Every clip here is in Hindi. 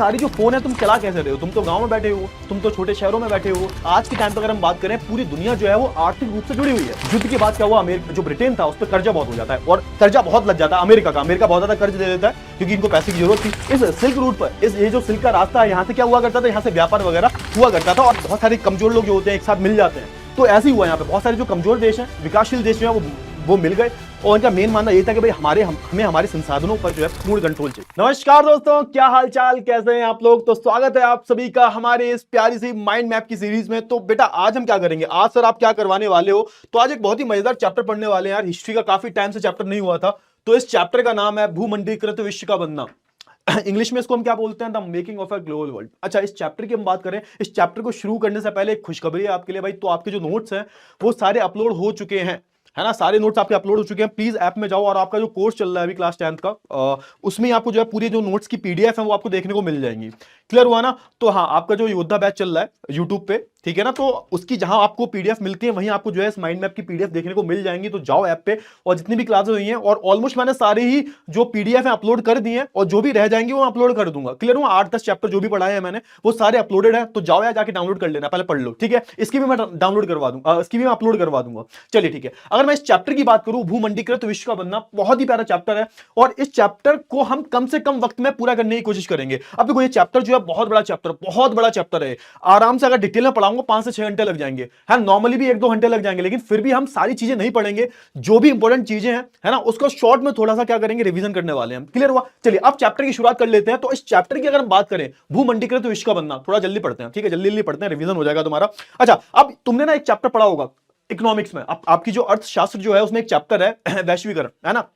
सारी जो फोन है तुम चला कैसे रहे हो? तुम तो गांव में बैठे हो, तुम तो छोटे शहरों में बैठे हो। आज के टाइम पे अगर हम बात करें, पूरी दुनिया जो है वो आर्थिक रूप से जुड़ी हुई है। युद्ध के बाद क्या हुआ, अमेरिका जो ब्रिटेन था उस पर कर्जा बहुत हो जाता है और कर्जा बहुत लग जाता है अमेरिका का। अमेरिका बहुत ज्यादा कर्ज दे देता है क्योंकि इनको पैसे की जरूरत थी। इस सिल्क रूट पर, ये जो सिल्क का रास्ता है, यहाँ से क्या हुआ करता था, यहाँ से व्यापार वगैरह हुआ करता था और बहुत सारे कमजोर लोग जो होते हैं एक साथ मिल जाते हैं। तो ऐसे ही हुआ यहाँ पे, बहुत सारे जो कमजोर देश हैं, विकासशील देश जो है वो मिल गए और इनका मेन मानना ये था कि भाई हमें हमारे संसाधनों पर जो है पूर्ण कंट्रोल चाहिए। नमस्कार दोस्तों, क्या हाल चाल, कैसे हैं आप लोग? तो स्वागत है आप सभी का हमारे इस प्यारी सी माइंड मैप की सीरीज में। तो बेटा आज हम क्या करेंगे, आज सर आप क्या करवाने वाले हो? तो आज एक बहुत ही मजेदार चैप्टर पढ़ने वाले हैं यार। हिस्ट्री का काफी टाइम से चैप्टर नहीं हुआ था, तो इस चैप्टर का नाम है भूमंडलीकृत विश्व का बनना। इंग्लिश में इसको हम क्या बोलते हैं, the making of a global world. अच्छा, इस चैप्टर की हम बात करें, इस चैप्टर को शुरू करने से पहले एक खुशखबरी है आपके लिए भाई। तो आपके जो नोट्स हैं वो सारे अपलोड हो चुके हैं, है ना। सारे नोट्स आपके अपलोड हो चुके हैं। प्लीज ऐप में जाओ और आपका जो कोर्स चल रहा है अभी क्लास 10th का, उसमें आपको जो है पूरी जो नोट्स की पीडीएफ है वो आपको देखने को मिल जाएंगी। क्लियर हुआ ना? तो हाँ, आपका जो योद्धा बैच चल रहा है यूट्यूब पे, ठीक है ना, तो उसकी जहां आपको पीडीएफ मिलती है वहीं आपको जो है इस माइंड मैप की पीडीएफ देखने को मिल जाएंगी। तो जाओ ऐप पे, और जितनी भी क्लासेस हुई हैं, और ऑलमोस्ट मैंने सारे ही जो पीडीएफ है अपलोड कर दिए हैं, और जो भी रह जाएंगे वो अपलोड कर दूंगा। क्लियर हुआ? 8-10 चैप्टर जो भी पढ़ाए हैं मैंने वो सारे अपलोडेड है। तो जाओ यार, जाके डाउनलोड कर लेना, पहले पढ़ लो, ठीक है। इसकी भी मैं डाउनलोड करवा दूंगा, इसकी भी मैं अपलोड करवा दूंगा। चलिए ठीक है। अगर मैं इस चैप्टर की बात करूं, भूमंडलीकृत विश्व का बनना, बहुत ही प्यारा चैप्टर है और इस चैप्टर को हम कम से कम वक्त में पूरा करने की कोशिश करेंगे। अब देखो, ये चैप्टर जो है बहुत बड़ा चैप्टर है। आराम से अगर डिटेल में पढ़ाऊंगा 5 से 6 घंटे लग जाएंगे, है नॉर्मली भी 1-2 घंटे लग जाएंगे, लेकिन फिर भी हम सारी चीजें नहीं पढ़ेंगे। जो भी इंपॉर्टेंट चीजें हैं, है ना, उसको शॉर्ट में थोड़ा सा क्या करेंगे, रिवीजन करने वाले हैं हम। क्लियर हुआ? चलिए अब चैप्टर की शुरुआत कर लेते हैं। तो इस चैप्टर की अगर हम बात करें, भूमंडलीकृत विश्व का बनना, थोड़ा जल्दी पढ़ते हैं, ठीक है, जल्दी पढ़ते हैं, रिवीजन हो जाएगा तुम्हारा। अच्छा, अब तुमने ना एक चैप्टर पढ़ा होगा इकोनॉमिक्स में, आपकी जो अर्थशास्त्र जो है उसमें एक चैप्टर है वैश्वीकरण, है ना।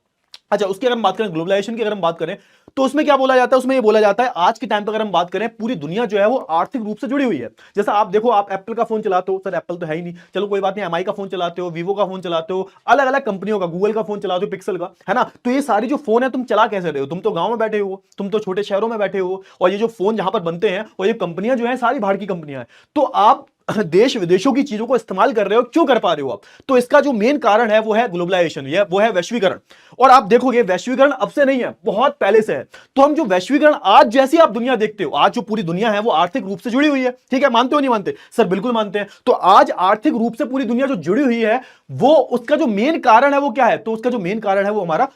अच्छा, उसकी अगर हम बात करें, ग्लोबलाइजेशन की अगर हम बात करें, तो उसमें क्या बोला जाता है, उसमें ये बोला जाता है आज के टाइम पर अगर हम बात करें, पूरी दुनिया जो है वो आर्थिक रूप से जुड़ी हुई है। जैसा आप देखो, आप एप्पल का फोन चलाते हो, सर एप्पल तो है ही नहीं, चलो कोई बात नहीं, एमआई का फोन चलाते हो, वीवो का फोन चलाते हो, अलग अलग कंपनियों का, गूगल का फोन चलाते हो, पिक्सल का, है ना। तो ये सारी जो फोन है तुम चला कैसे रहे हो? तुम तो गांव में बैठे हो, तुम तो छोटे शहरों में बैठे हो, और ये जो फोन जहां पर बनते हैं और ये कंपनियां जो है सारी बाहर की कंपनियां हैं। तो आप देश विदेशों की चीजों को इस्तेमाल कर रहे हो, क्यों कर पा रहे हो आप? तो इसका जो मेन कारण है वो है ग्लोबलाइजेशन, वो है वैश्वीकरण। और आप देखोगे वैश्वीकरण अब से नहीं है, बहुत पहले से है। तो हम जो वैश्वीकरण, आज जैसी आप दुनिया देखते हो, आज जो पूरी दुनिया है वो आर्थिक रूप से जुड़ी हुई है, ठीक है। मानते हो नहीं मानते? सर बिल्कुल मानते हैं। तो आज आर्थिक रूप से पूरी दुनिया जो जुड़ी हुई है, वो उसका जो मेन कारण है वो क्या है? तो उसका जो मेन कारण है वो हमारा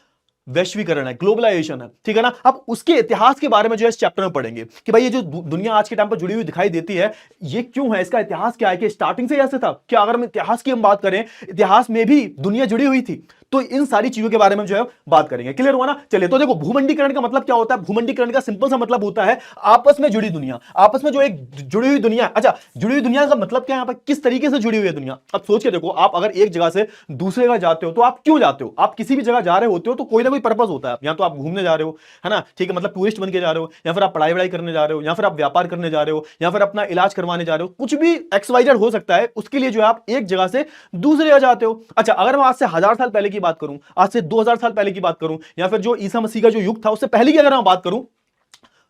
वैश्वीकरण है, ग्लोबलाइजेशन है, ठीक है ना। अब उसके इतिहास के बारे में जो है इस चैप्टर में पढ़ेंगे कि भाई ये जो दुनिया आज के टाइम पर जुड़ी हुई दिखाई देती है, ये क्यों है, इसका इतिहास क्या है, कि स्टार्टिंग से ऐसे था क्या? अगर हम इतिहास की हम बात करें, इतिहास में भी दुनिया जुड़ी हुई थी। तो इन सारी चीजों के बारे में जो है बात करेंगे। क्लियर हुआ ना? चलिए, तो देखो, भूमंडलीकरण का मतलब क्या होता है? भूमंडलीकरण का सिंपल सा मतलब होता है आपस में जुड़ी दुनिया, आपस में जो एक जुड़ी हुई दुनिया। अच्छा, जुड़ी हुई दुनिया का मतलब क्या है, यहाँ पर किस तरीके से जुड़ी हुई है दुनिया? अब सोच के देखो, आप अगर एक जगह से दूसरे जगह जाते हो तो आप क्यों जाते हो? आप किसी भी जगह जा रहे होते हो तो कोई ना कोई पर्पस होता है। या तो आप घूमने जा रहे हो, है ना, ठीक है, मतलब टूरिस्ट बन के जा रहे हो, या फिर आप पढ़ाई वढ़ाई करने जा रहे हो, या फिर आप व्यापार करने जा रहे हो, या फिर अपना इलाज करवाने जा रहे हो, कुछ भी XYZ हो सकता है, उसके लिए जो है आप एक जगह से दूसरी जगह जाते हो। अच्छा, अगर मैं आज से 1000 साल पहले की बात करूं, आज से 2000 साल पहले की बात करूं, या फिर जो ईसा मसीह का जो युग था उससे पहले की अगर मैं बात करूं,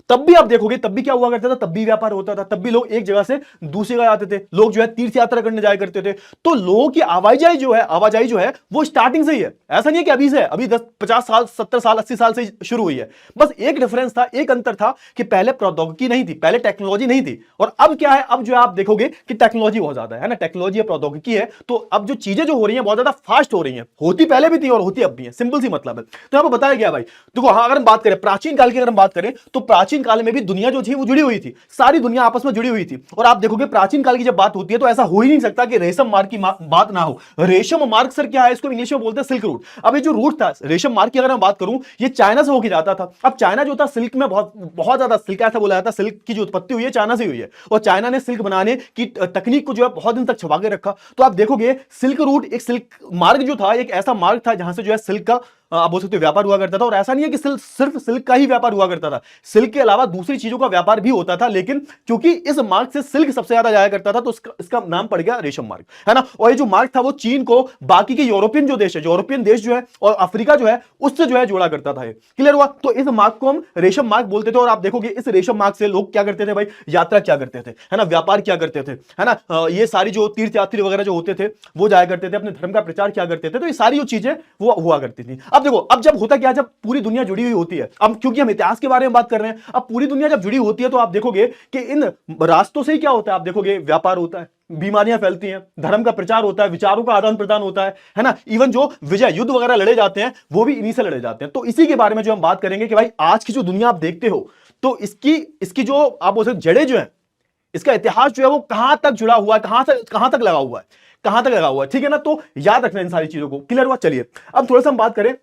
तब भी आप देखोगे, तब भी क्या हुआ करता था, तब भी व्यापार होता था, तब भी लोग एक जगह से दूसरी जगह आते थे, लोग जो है तीर्थ यात्रा करने जाया करते थे। तो लोगों की आवाजाही जो है वो स्टार्टिंग से ही है, ऐसा नहीं है कि अभी से, अभी 10-50 साल, 70 साल, 80 साल से शुरू हुई है। बस एक डिफरेंस था, एक अंतर था कि पहले प्रौद्योगिकी नहीं थी, पहले टेक्नोलॉजी नहीं थी, और अब क्या है, अब जो है आप देखोगे कि टेक्नोलॉजी बहुत ज्यादा है ना, टेक्नोलॉजी प्रौद्योगिकी है। तो अब जो चीजें जो हो रही है बहुत ज्यादा फास्ट हो रही है, होती पहले भी थी और होती अब भी है, सिंपल सी मतलब है। तो यहां पर बताया गया भाई, देखो, हाँ, अगर हम बात करें प्राचीन काल की, अगर हम बात करें तो प्राचीन काल में भी दुनिया जो थी वो जुड़ी हुई थी, सारी दुनिया आपस में जुड़ी हुई थी। और आप देखोगे प्राचीन काल की जब बात होती है तो ऐसा हो ही नहीं सकता कि रेशम मार्ग की बात ना हो। रेशम मार्ग सर क्या है, इसको इंग्लिश में बोलते हैं सिल्क रूट। अब ये जो रूट था रेशम मार्ग की, अगर मैं बात करूं, ये चाइना से होकर जाता था। अब चाइना जो था, सिल्क में बहुत ज्यादा, सिल्क ऐसा बोला जाता है, सिल्क की जो उत्पत्ति हुई है चाइना से हुई है, और चाइना ने सिल्क बनाने की तकनीक को जो है बहुत दिन तक छुपा के रखा। तो आप देखोगे सिल्क रूट, एक सिल्क मार्ग जो था, एक ऐसा मार्ग था जहां से जो है सिल्क का, आप बोल सकते हो, व्यापार हुआ करता था। और ऐसा नहीं है कि सिर्फ सिल्क का ही व्यापार हुआ करता था, सिल्क के अलावा दूसरी चीजों का व्यापार भी होता था, लेकिन क्योंकि इस मार्ग से सिल्क सबसे ज्यादा जाया करता था तो इसका नाम पड़ गया रेशम मार्ग, है ना। और ये जो मार्ग था वो चीन को बाकी के यूरोपियन जो देश है, यूरोपियन देश जो है और अफ्रीका जो है, उससे जो है जोड़ा करता था। क्लियर हुआ? तो इस मार्ग को हम रेशम मार्ग बोलते थे। और आप देखोगे इस रेशम मार्ग से लोग क्या करते थे भाई, यात्रा क्या करते थे, है ना, व्यापार क्या करते थे, है ना, ये सारी जो तीर्थयात्री वगैरह जो होते थे वो जाया करते थे, अपने धर्म का प्रचार क्या करते थे। तो ये सारी जो चीजें वो हुआ करती थी। अब देखो, अब जब होता क्या, जब पूरी दुनिया जुड़ी हुई होती है, अब क्योंकि हम इतिहास के बारे में बात कर रहे हैं, अब पूरी दुनिया जब जुड़ी होती है तो आप देखोगे कि इन रास्तों से ही क्या होता है, आप देखोगे व्यापार होता है, बीमारियां फैलती हैं, धर्म का प्रचार होता है, विचारों का आदान प्रदान होता है ना। इवन जो विजय युद्ध वगैरह लड़े जाते हैं वो भी इन्हीं से लड़े जाते हैं। तो इसी के बारे में जो हम बात करेंगे कि भाई आज की जो दुनिया आप देखते हो, तो इसकी जो आप बोल सकते जड़ें जो है, इसका इतिहास जो है वो कहां तक जुड़ा हुआ है, कहां तक लगा हुआ है, कहां तक लगा हुआ है, ठीक है ना। तो याद रखना इन सारी चीजों को, क्लियर हुआ। चलिए अब थोड़ा सा हम बात करें,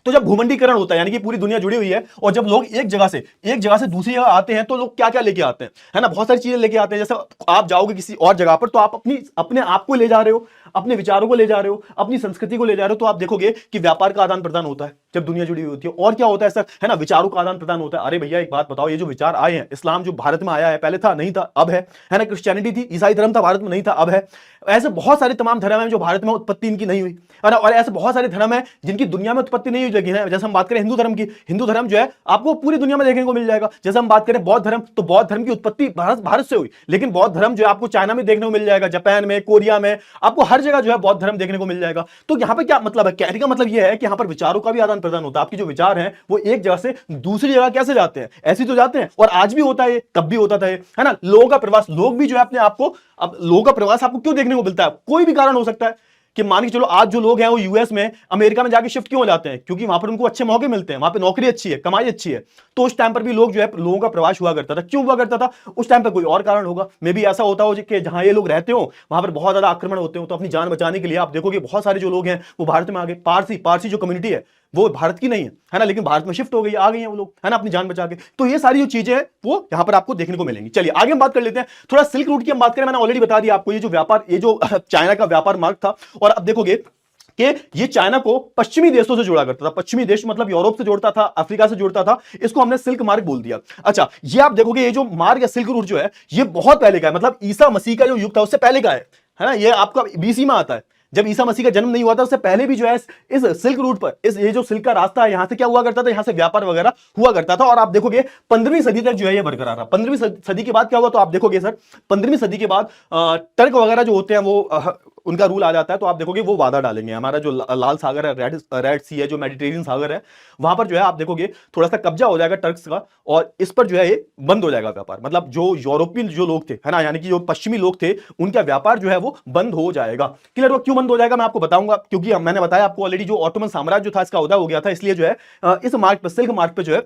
तो जब भूमंडीकरण होता है यानी कि पूरी दुनिया जुड़ी हुई है, और जब लोग एक जगह से दूसरी जगह आते हैं, तो लोग क्या क्या लेके आते हैं, है ना, बहुत सारी चीजें लेके आते हैं। जैसे आप जाओगे किसी और जगह पर, तो आप अपने आप को ले जा रहे हो, अपने विचारों को ले जा रहे हो, अपनी संस्कृति को ले जा रहे हो, तो आप देखोगे कि व्यापार का आदान प्रदान होता है जब दुनिया जुड़ी हुई होती है। और क्या होता है सर, है ना, विचारों का आदान प्रदान होता है। अरे भैया एक बात बताओ, ये जो विचार आए हैं, इस्लाम जो भारत में आया है, पहले था नहीं था, अब है ना, क्रिश्चियनिटी थी, ईसाई धर्म था, भारत में नहीं था, अब है। ऐसे बहुत सारे तमाम धर्म हैं जो भारत में उत्पत्ति इनकी नहीं हुई, और ऐसे बहुत सारे धर्म हैं जिनकी दुनिया में उत्पत्ति नहीं हुई, लेकिन है। जैसे हम बात करें हिंदू धर्म की, हिंदू धर्म जो है आपको पूरी दुनिया में देखने को मिल जाएगा। जैसे हम बात करें बौद्ध धर्म, तो बौद्ध धर्म की उत्पत्ति भारत से हुई, लेकिन बौद्ध धर्म जो है आपको चाइना में देखने को मिल जाएगा, जापान में, कोरिया में, आपको हर जगह जो है बौद्ध धर्म देखने को मिल जाएगा। तो यहां पे क्या मतलब है, कहने का मतलब यह है कि यहां पर विचारों का भी आदान प्रदान होता है। आपके जो विचार हैं वो एक जगह से दूसरी जगह कैसे जाते हैं, ऐसे तो जाते हैं, और आज भी होता है, कब भी होता था, है ना। लोगों का प्रवास, लोग भी जो है अपने आप को, अब लोगों का प्रवास आपको क्यों देखने को मिलता है, कोई भी कारण हो सकता है कि मान के चलो आज जो लोग हैं वो यूएस में, अमेरिका में जाके शिफ्ट क्यों हो जाते हैं, क्योंकि वहां पर उनको अच्छे मौके मिलते हैं, वहां पे नौकरी अच्छी है, कमाई अच्छी है। तो उस टाइम पर भी लोग जो है, लोगों का प्रवास हुआ करता था। क्यों हुआ करता था उस टाइम पर, कोई और कारण होगा, मे भी ऐसा होता हो कि जहां ये लोग रहते हो वहां पर बहुत ज्यादा आक्रमण होते हो, तो अपनी जान बचाने के लिए आप देखोगे बहुत सारे जो लोग हैं वो भारत में आ गए। पारसी जो कम्युनिटी है वो भारत की नहीं है ना, लेकिन भारत में शिफ्ट हो गई, आ गई हैं वो लोग, है ना, अपनी जान बचा के। तो ये सारी जो चीजें हैं वो यहां पर आपको देखने को मिलेंगी। चलिए आगे हम बात कर लेते हैं, थोड़ा सिल्क रूट की हम बात करें। मैंने ऑलरेडी बता दिया आपको, ये जो व्यापार, ये जो चाइना का व्यापार मार्ग था, और अब देखोगे कि ये चाइना को पश्चिमी देशों से जोड़ा करता था। पश्चिमी देश मतलब यूरोप से जोड़ता था, अफ्रीका से जोड़ता था, इसको हमने सिल्क मार्ग बोल दिया। अच्छा, ये आप देखोगे ये जो मार्ग है, सिल्क रूट जो है, ये बहुत पहले का है, मतलब ईसा मसीह का जो युग था उससे पहले का है ना। ये आपका बीसी में आता है, जब ईसा मसीह का जन्म नहीं हुआ था उससे पहले भी जो है इस सिल्क रूट पर, ये जो सिल्क का रास्ता है, यहां से क्या हुआ करता था, यहां से व्यापार वगैरह हुआ करता था। और आप देखोगे 15वीं सदी तक जो है ये बरकरार रहा। 15वीं सदी के बाद क्या हुआ, तो आप देखोगे सर 15वीं सदी के बाद टर्क वगैरह जो होते हैं वो उनका रूल आ जाता है। तो आप देखोगे वो वादा डालेंगे, हमारा जो लाल सागर है, रेड सी है, जो मेडिटेरियन सागर है, वहां पर जो है आप देखोगे थोड़ा सा कब्जा हो जाएगा टर्क्स का, और इस पर जो है ये बंद हो जाएगा व्यापार। मतलब जो यूरोपियन जो लोग थे, है ना, यानी कि जो पश्चिमी लोग थे, उनका व्यापार जो है वो बंद हो जाएगा। क्लियर हुआ। क्यों बंद हो जाएगा मैं आपको बताऊंगा, क्योंकि मैंने बताया आपको ऑलरेडी, जो ऑटोमन साम्राज्य जो था इसका उदय हो गया था, इसलिए जो है इस मार्ग पर, सिल्क मार्ग पे जो है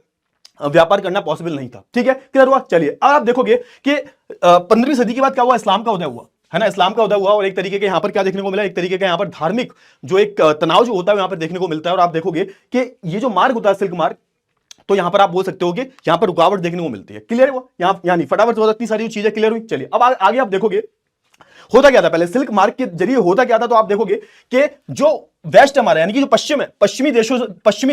व्यापार करना पॉसिबल नहीं था। ठीक है, क्लियर हुआ। चलिए अब आप देखोगे कि 15वीं सदी के बाद क्या हुआ, इस्लाम का उदय हुआ, है ना, इस्लाम का उदय हुआ। और एक तरीके के यहां पर क्या देखने को मिला, एक तरीके का यहां पर धार्मिक जो एक तनाव जो होता है यहां पर देखने को मिलता है। और आप देखोगे कि ये जो मार्ग होता है सिल्क मार्ग, तो यहां पर आप बोल सकते हो कि यहां पर रुकावट देखने को मिलती है। क्लियर हुआ, यहां यानी फटाफट हो सकती सारी चीजें क्लियर हुई। चलिए अब आगे आप देखोगे होता क्या था, पहले सिल्क मार्ग के जरिए होता क्या था, तो आप देखोगे कि जो वेस्ट हमारा यानी कि जो पश्चिम है, पश्चिमी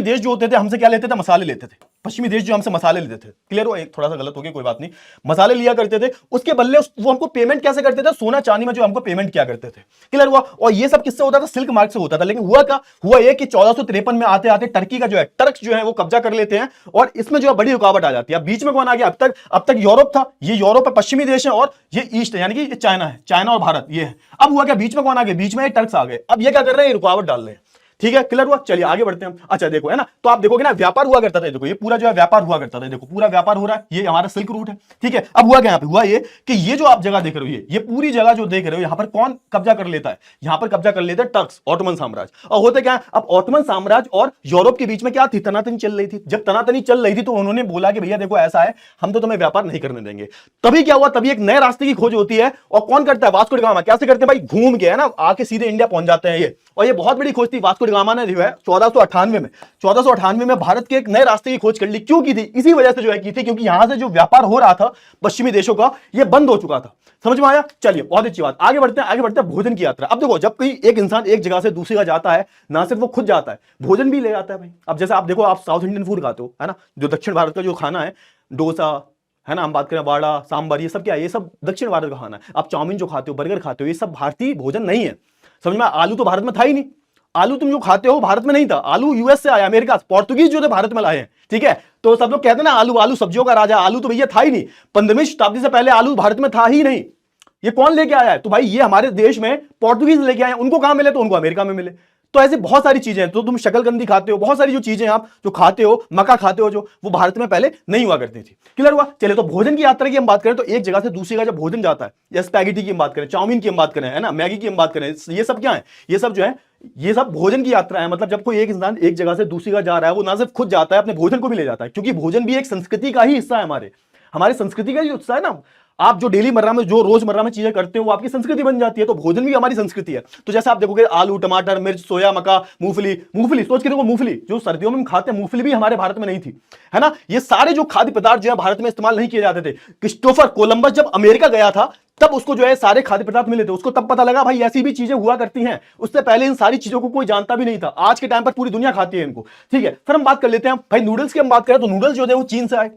देश जो होते थे हमसे क्या लेते थे, मसाले लेते थे। पश्चिमी देश जो हमसे मसाले लेते थे, क्लियर हो, एक थोड़ा सा गलत हो गया, कोई बात नहीं, मसाले लिया करते थे, उसके बदले वो हमको पेमेंट कैसे करते थे, सोना चांदी में जो हमको पेमेंट किया करते थे। क्लियर हुआ। और ये सब किससे होता था, सिल्क मार्ग से होता था। लेकिन हुआ क्या, हुआ ये कि 1453 में आते आते टर्की का जो है, टर्क्स जो है वो कब्जा कर लेते हैं, और इसमें जो है बड़ी रुकावट आ जाती है। बीच में कौन आ गया, अब तक यूरोप था, ये यूरोप है, पश्चिमी देश है, और ये ईस्ट है, यानी कि चाइना है, चाइना और भारत ये है। अब हुआ क्या, बीच में कौन आ गया, बीच में टर्क्स आ गए। अब ये क्या कर रहे हैं, रुकावट डाल रहे हैं। ठीक है, क्लियर हुआ। चलिए आगे बढ़ते हैं हम। अच्छा देखो, है ना, तो आप देखोगे ना व्यापार हुआ करता था, देखो ये पूरा जो है व्यापार हुआ करता था, देखो पूरा व्यापार हो रहा है, ये हमारा सिल्क रूट है। ठीक है, अब हुआ क्या, यहाँ पे हुआ ये कि ये जो आप जगह देख रहे हो, ये पूरी जगह जो देख रहे हो, यहाँ पर कौन कब्जा कर लेता है, यहाँ पर कब्जा कर लेता है टर्क्स, ऑटोमन साम्राज्य। और होता क्या है, अब ऑटोमन साम्राज्य और यूरोप के बीच में क्या थी, तनातनी चल रही थी। जब तनातनी चल रही थी तो उन्होंने बोला कि भैया देखो ऐसा है, हम तो तुम्हें व्यापार नहीं करने देंगे। तभी क्या हुआ, तभी एक नए रास्ते की खोज होती है, और कौन करता है, वास्को डी गामा। कैसे करते हैं भाई, घूम के, है ना, आके सीधे इंडिया पहुंच जाते हैं ये। और ये बहुत बड़ी खोज थी, वास्को डी गामा ने जो है 1498 में भारत के एक नए रास्ते की खोज कर ली। क्यों की थी, इसी वजह से जो है की थी, क्योंकि यहां से जो व्यापार हो रहा था पश्चिमी देशों का, ये बंद हो चुका था। समझ में आया। चलिए बहुत अच्छी बात, आगे बढ़ते हैं भोजन की यात्रा। अब देखो, जब कोई एक इंसान एक जगह से दूसरी जगह जाता है, ना सिर्फ वो खुद जाता है, भोजन भी ले जाता है भाई। अब जैसे आप देखो, आप साउथ इंडियन फूड खाते हो, है ना, जो दक्षिण भारत का जो खाना है, डोसा, है ना, हम बात करें वाड़ा, सांबर, ये सब क्या है, ये सब दक्षिण भारत का खाना है। आप चाउमीन जो खाते हो, बर्गर खाते हो, ये सब भारतीय भोजन नहीं है। समझ में। आलू तो भारत में था ही नहीं, आलू तुम जो खाते हो भारत में नहीं था, आलू यूएस से आया, अमेरिका, पोर्तुगीज जो थे भारत में लाए हैं। ठीक है, तो सब लोग कहते हैं ना आलू सब्जियों का राजा, आलू तो भैया था ही नहीं। 15वीं शताब्दी से पहले आलू भारत में था ही नहीं। ये कौन लेके आया है, तो भाई ये हमारे देश में पोर्तुगीज लेके आए। उनको कहां मिले, तो उनको अमेरिका में मिले। तो ऐसे बहुत सारी चीजें हैं। तो तुम शकलकंदी खाते हो, बहुत सारी जो चीजें आप जो खाते हो, मक्का खाते हो, जो वो भारत में पहले नहीं हुआ करती थी। क्लियर हुआ? चलिए, तो भोजन की यात्रा की हम बात करें तो एक जगह से दूसरी जगह जब भोजन जाता है, या स्पैगेटी की हम बात करें, चाउमीन की हम बात करें, है ना, मैगी की हम बात करें, ये सब क्या है? ये सब जो है, ये सब भोजन की यात्रा है। मतलब जब कोई एक इंसान एक जगह से दूसरी जगह जा रहा है, वो ना सिर्फ खुद जाता है, अपने भोजन को भी ले जाता है, क्योंकि भोजन भी एक संस्कृति का ही हिस्सा है। हमारे हमारी संस्कृति का ही हिस्सा है ना। आप जो डेली मर्रा में, जो रोजमर्रा में चीजें करते हो, वो आपकी संस्कृति बन जाती है। तो भोजन भी हमारी संस्कृति है। तो जैसे आप देखोगे, आलू, टमाटर, मिर्च, सोया, मक्का, मूंगफली, मूंगफली सोच के देखो, मूंगफली जो सर्दियों में हम खाते हैं, मूंगफली भी हमारे भारत में नहीं थी, है ना। ये सारे जो खाद्य पदार्थ जो है भारत में इस्तेमाल नहीं किए जाते थे। क्रिस्टोफर कोलंबस जब अमेरिका गया था, तब उसको जो है सारे खाद्य पदार्थ मिले थे। उसको तब पता लगा भाई ऐसी भी चीजें हुआ करती हैं। उससे पहले इन सारी चीजों को कोई जानता भी नहीं था। आज के टाइम पर पूरी दुनिया खाती है इनको। ठीक है, फिर हम बात कर लेते हैं भाई नूडल्स की। हम बात करें तो नूडल्स जो है वो चीन से आए।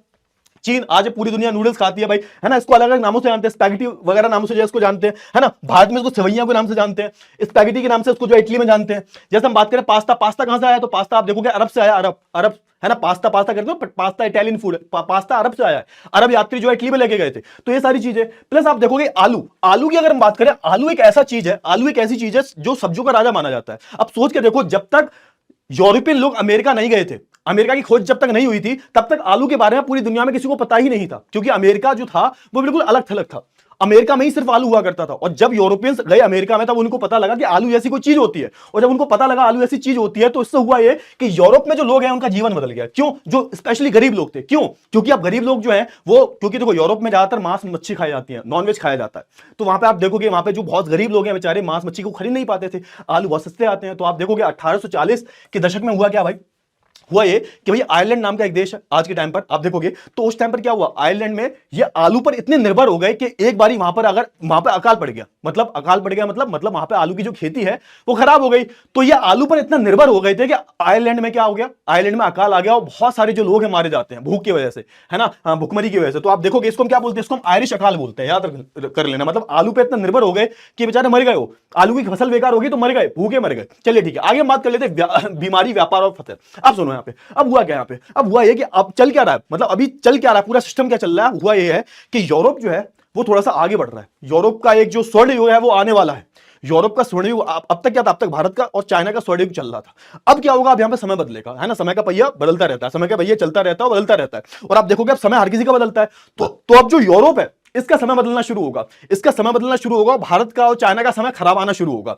चीन आज पूरी दुनिया नूडल्स खाती है भाई, है ना। इसको अलग अलग नामों से जानते हैं, स्पैगेटी वगैरह नामों से जो इसको जानते हैं, है ना। भारत में इसको सेवैयां के नाम से जानते हैं, स्पैगेटी के नाम से इसको जो इटली में जानते हैं। जैसे हम बात करें पास्ता, पास्ता कहां से आया? तो पास्ता आप देखोगे अरब से आया। अरब, अरब, है ना। पास्ता, पास्ता करते हो, पास्ता इटालियन फूड है, पास्ता अरब से आया है। अरब यात्री जो है इटली में लेके गए थे। तो ये सारी चीजें, प्लस आप देखोगे आलू, आलू की अगर हम बात करें, आलू एक ऐसा चीज है, आलू एक ऐसी चीज है जो सब्जियों का राजा माना जाता है। अब सोच के देखो, जब तक यूरोपियन लोग अमेरिका नहीं गए थे, अमेरिका की खोज जब तक नहीं हुई थी, तब तक आलू के बारे में पूरी दुनिया में किसी को पता ही नहीं था, क्योंकि अमेरिका जो था वो बिल्कुल अलग थलग था। अमेरिका में ही सिर्फ आलू हुआ करता था। और जब यूरोपियंस गए अमेरिका में, तब उनको पता लगा कि आलू ऐसी कोई चीज होती है। और जब उनको पता लगा आलू ऐसी चीज होती है, तो इससे हुआ ये कि यूरोप में जो लोग हैं उनका जीवन बदल गया। क्यों? जो स्पेशली गरीब लोग थे। क्यों? क्योंकि अब गरीब लोग जो हैं वो, क्योंकि देखो यूरोप में ज्यादातर मांस मच्छी खाई जाती है, नॉनवेज खाया जाता है। तो वहां पे आप देखोगे, वहां पे जो बहुत गरीब लोग हैं बेचारे, मांस मच्छी को खरीद नहीं पाते थे। आलू बहुत सस्ते आते हैं। तो आप देखोगे 1840 के दशक में हुआ क्या भाई? हुआ ये कि भाई आयरलैंड नाम का एक देश है आज के टाइम पर, आप देखोगे तो उस टाइम पर क्या हुआ, आयरलैंड में ये आलू पर इतने निर्भर हो गए कि एक बारी वहां पर अगर वहां पर अकाल पड़ गया, मतलब अकाल पड़ गया, मतलब वहां पर आलू की जो खेती है वो खराब हो गई। तो ये आलू पर इतना निर्भर हो गए थे कि आयरलैंड में क्या हो गया, आयरलैंड में अकाल आ गया और बहुत सारे जो लोग हैं मारे जाते हैं भूख की वजह से, है ना, भुखमरी की वजह से। तो आप देखोगे, इसको हम क्या बोलते हैं? इसको हम आयरिश अकाल बोलते हैं, याद कर लेना। मतलब आलू पे इतना निर्भर हो गए कि बेचारे मर गए हो, आलू की फसल बेकार होगी तो मर गए, भूखे मर गए। चलिए ठीक है, आगे हम बात कर लेते हैं बीमारी, व्यापार और फतह। अब सुनो यहाँ पे, अब हुआ क्या यहाँ पे? अब हुआ ये कि अब चल क्या रहा है, मतलब अभी चल क्या रहा है, पूरा सिस्टम क्या चल रहा है? हुआ ये है कि यूरोप जो है वो थोड़ा सा आगे बढ़ रहा है। यूरोप का एक जो स्वर्ण युग है वो आने वाला है। यूरोप का स्वर्ण युग, अब तक क्या था? अब तक भारत का और चाइना का स्वर्ण युग चल रहा था। अब क्या होगा? अब यहां पे समय बदलेगा, है ना। समय का पहिया बदलता रहता है, समय का पहिया चलता रहता है और बदलता रहता है। और आप देखोगे अब समय हर किसी का बदलता है। तो अब जो यूरोप है इसका समय बदलना शुरू होगा, इसका समय बदलना शुरू होगा। भारत का और चाइना का समय खराब आना शुरू होगा।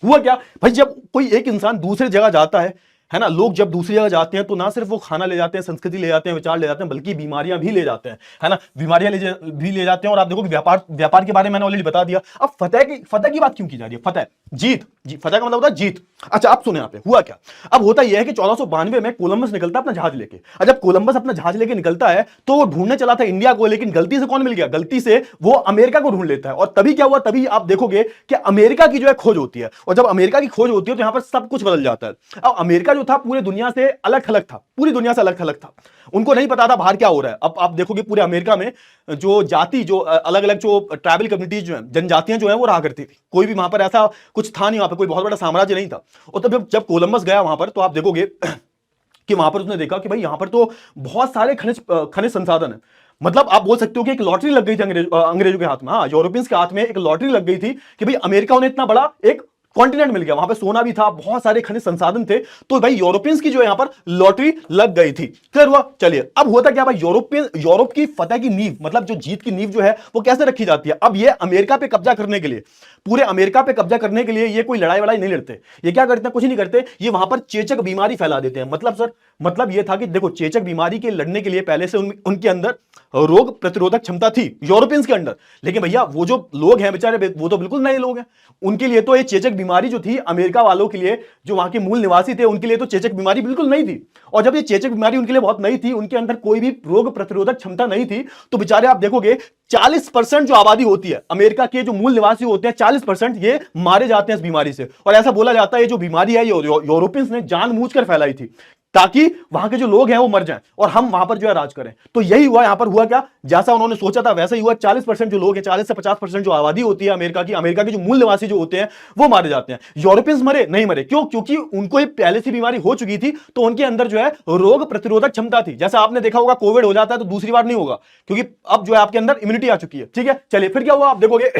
हुआ क्या भाई? जब कोई एक इंसान दूसरी जगह जाता है ना, लोग जब दूसरी जगह जाते हैं तो ना सिर्फ वो खाना ले जाते हैं, संस्कृति ले जाते हैं, विचार ले जाते हैं, बल्कि बीमारियां भी ले जाते हैं, है ना। बीमारियां भी ले जाते हैं। और आप देखो कि व्यापार के बारे में मैंने ऑलरेडी बता दिया। अब फतह की बात क्यों की जा रही है? फतह, जीत, फतह का मतलब होता है जीत। अच्छा, अब सुने यहाँ पे हुआ क्या। अब होता यह है कि 1492 में कोलंबस निकलता है अपना जहाज लेके। और जब कोलंबस अपना जहाज लेके निकलता है तो वो ढूंढने चला था इंडिया को, लेकिन गलती से कौन मिल गया? गलती से वो अमेरिका को ढूंढ लेता है। और तभी क्या हुआ? तभी आप देखोगे कि अमेरिका की जो है खोज होती है। और जब अमेरिका की खोज होती है तो यहां पर सब कुछ बदल जाता है। अब अमेरिका जो था पूरे दुनिया से अलग थलग था, पूरी दुनिया से अलग थलग था। उनको नहीं पता था बाहर क्या हो रहा है। अब आप देखोगे पूरे अमेरिका में जो जाति, जो अलग अलग जो ट्राइबल कम्युनिटीज जो है, जनजातियां जो है वो रहा करती थी। कोई भी वहां पर ऐसा कुछ था नहीं, वहां पर कोई बहुत बड़ा साम्राज्य नहीं था। और तब जब कोलंबस गया वहां पर, तो आप देखोगे कि वहां पर उसने देखा कि भाई यहां पर तो बहुत सारे खनिज संसाधन है। मतलब आप बोल सकते हो कि एक लॉटरी लग गई थी अंग्रेजों के हाथ में, हाँ, यूरोपियंस के हाथ में एक लॉटरी लग गई थी कि भाई अमेरिका उन्हें इतना बड़ा एक कॉन्टिनेंट मिल गया, वहां पे सोना भी था, बहुत सारे खनिज संसाधन थे। तो भाई यूरोपियंस की जो है यहां पर लॉटरी लग गई थी। क्लियर हुआ? चलिए, अब होता क्या भाई, यूरोप की फतह की नींव, मतलब जो जीत की नींव जो है वो कैसे रखी जाती है? अब ये अमेरिका पे कब्जा करने के लिए, पूरे अमेरिका पे कब्जा करने के लिए ये कोई लड़ाई वड़ाई नहीं लड़ते। ये क्या करते हैं? कुछ नहीं करते। ये वहां पर चेचक बीमारी फैला देते हैं। मतलब सर, मतलब ये था कि देखो, चेचक बीमारी के लड़ने के लिए पहले से उनके अंदर रोग प्रतिरोधक क्षमता थी यूरोपियंस के अंदर। लेकिन भैया वो जो लोग हैं बेचारे, वो तो बिल्कुल नए लोग हैं। उनके लिए तो ये चेचक बीमारी जो थी, अमेरिका वालों के लिए, जो वहां के मूल निवासी थे, उनके लिए तो चेचक बीमारी बिल्कुल नहीं थी। और जब ये चेचक बीमारी उनके लिए बहुत नई थी, उनके अंदर कोई भी रोग प्रतिरोधक क्षमता नहीं थी, तो बेचारे आप देखोगे 40% जो आबादी होती है अमेरिका के, जो मूल निवासी होते हैं, 40% ये मारे जाते हैं इस बीमारी से। और ऐसा बोला जाता है ये जो बीमारी है ये यूरोपियंस ने जानबूझकर फैलाई थी, ताकि वहां के जो लोग हैं वो मर जाएं और हम वहां पर जो है राज करें। तो यही हुआ यहां पर। हुआ क्या? जैसा उन्होंने सोचा था वैसा ही हुआ। 40% जो लोग हैं, 40 से 50% जो आबादी होती है अमेरिका के जो मूल निवासी जो होते हैं वो मारे जाते हैं। यूरोपियंस मरे नहीं मरे, क्यों? क्योंकि उनको ये पहले से बीमारी हो चुकी थी, तो उनके अंदर जो है रोग प्रतिरोधक क्षमता थी। जैसा आपने देखा होगा, कोविड हो जाता है तो दूसरी बार नहीं होगा, क्योंकि अब जो है आपके अंदर इम्यूनिटी आ चुकी है। ठीक है, चलिए फिर क्या हुआ आप देखोगे।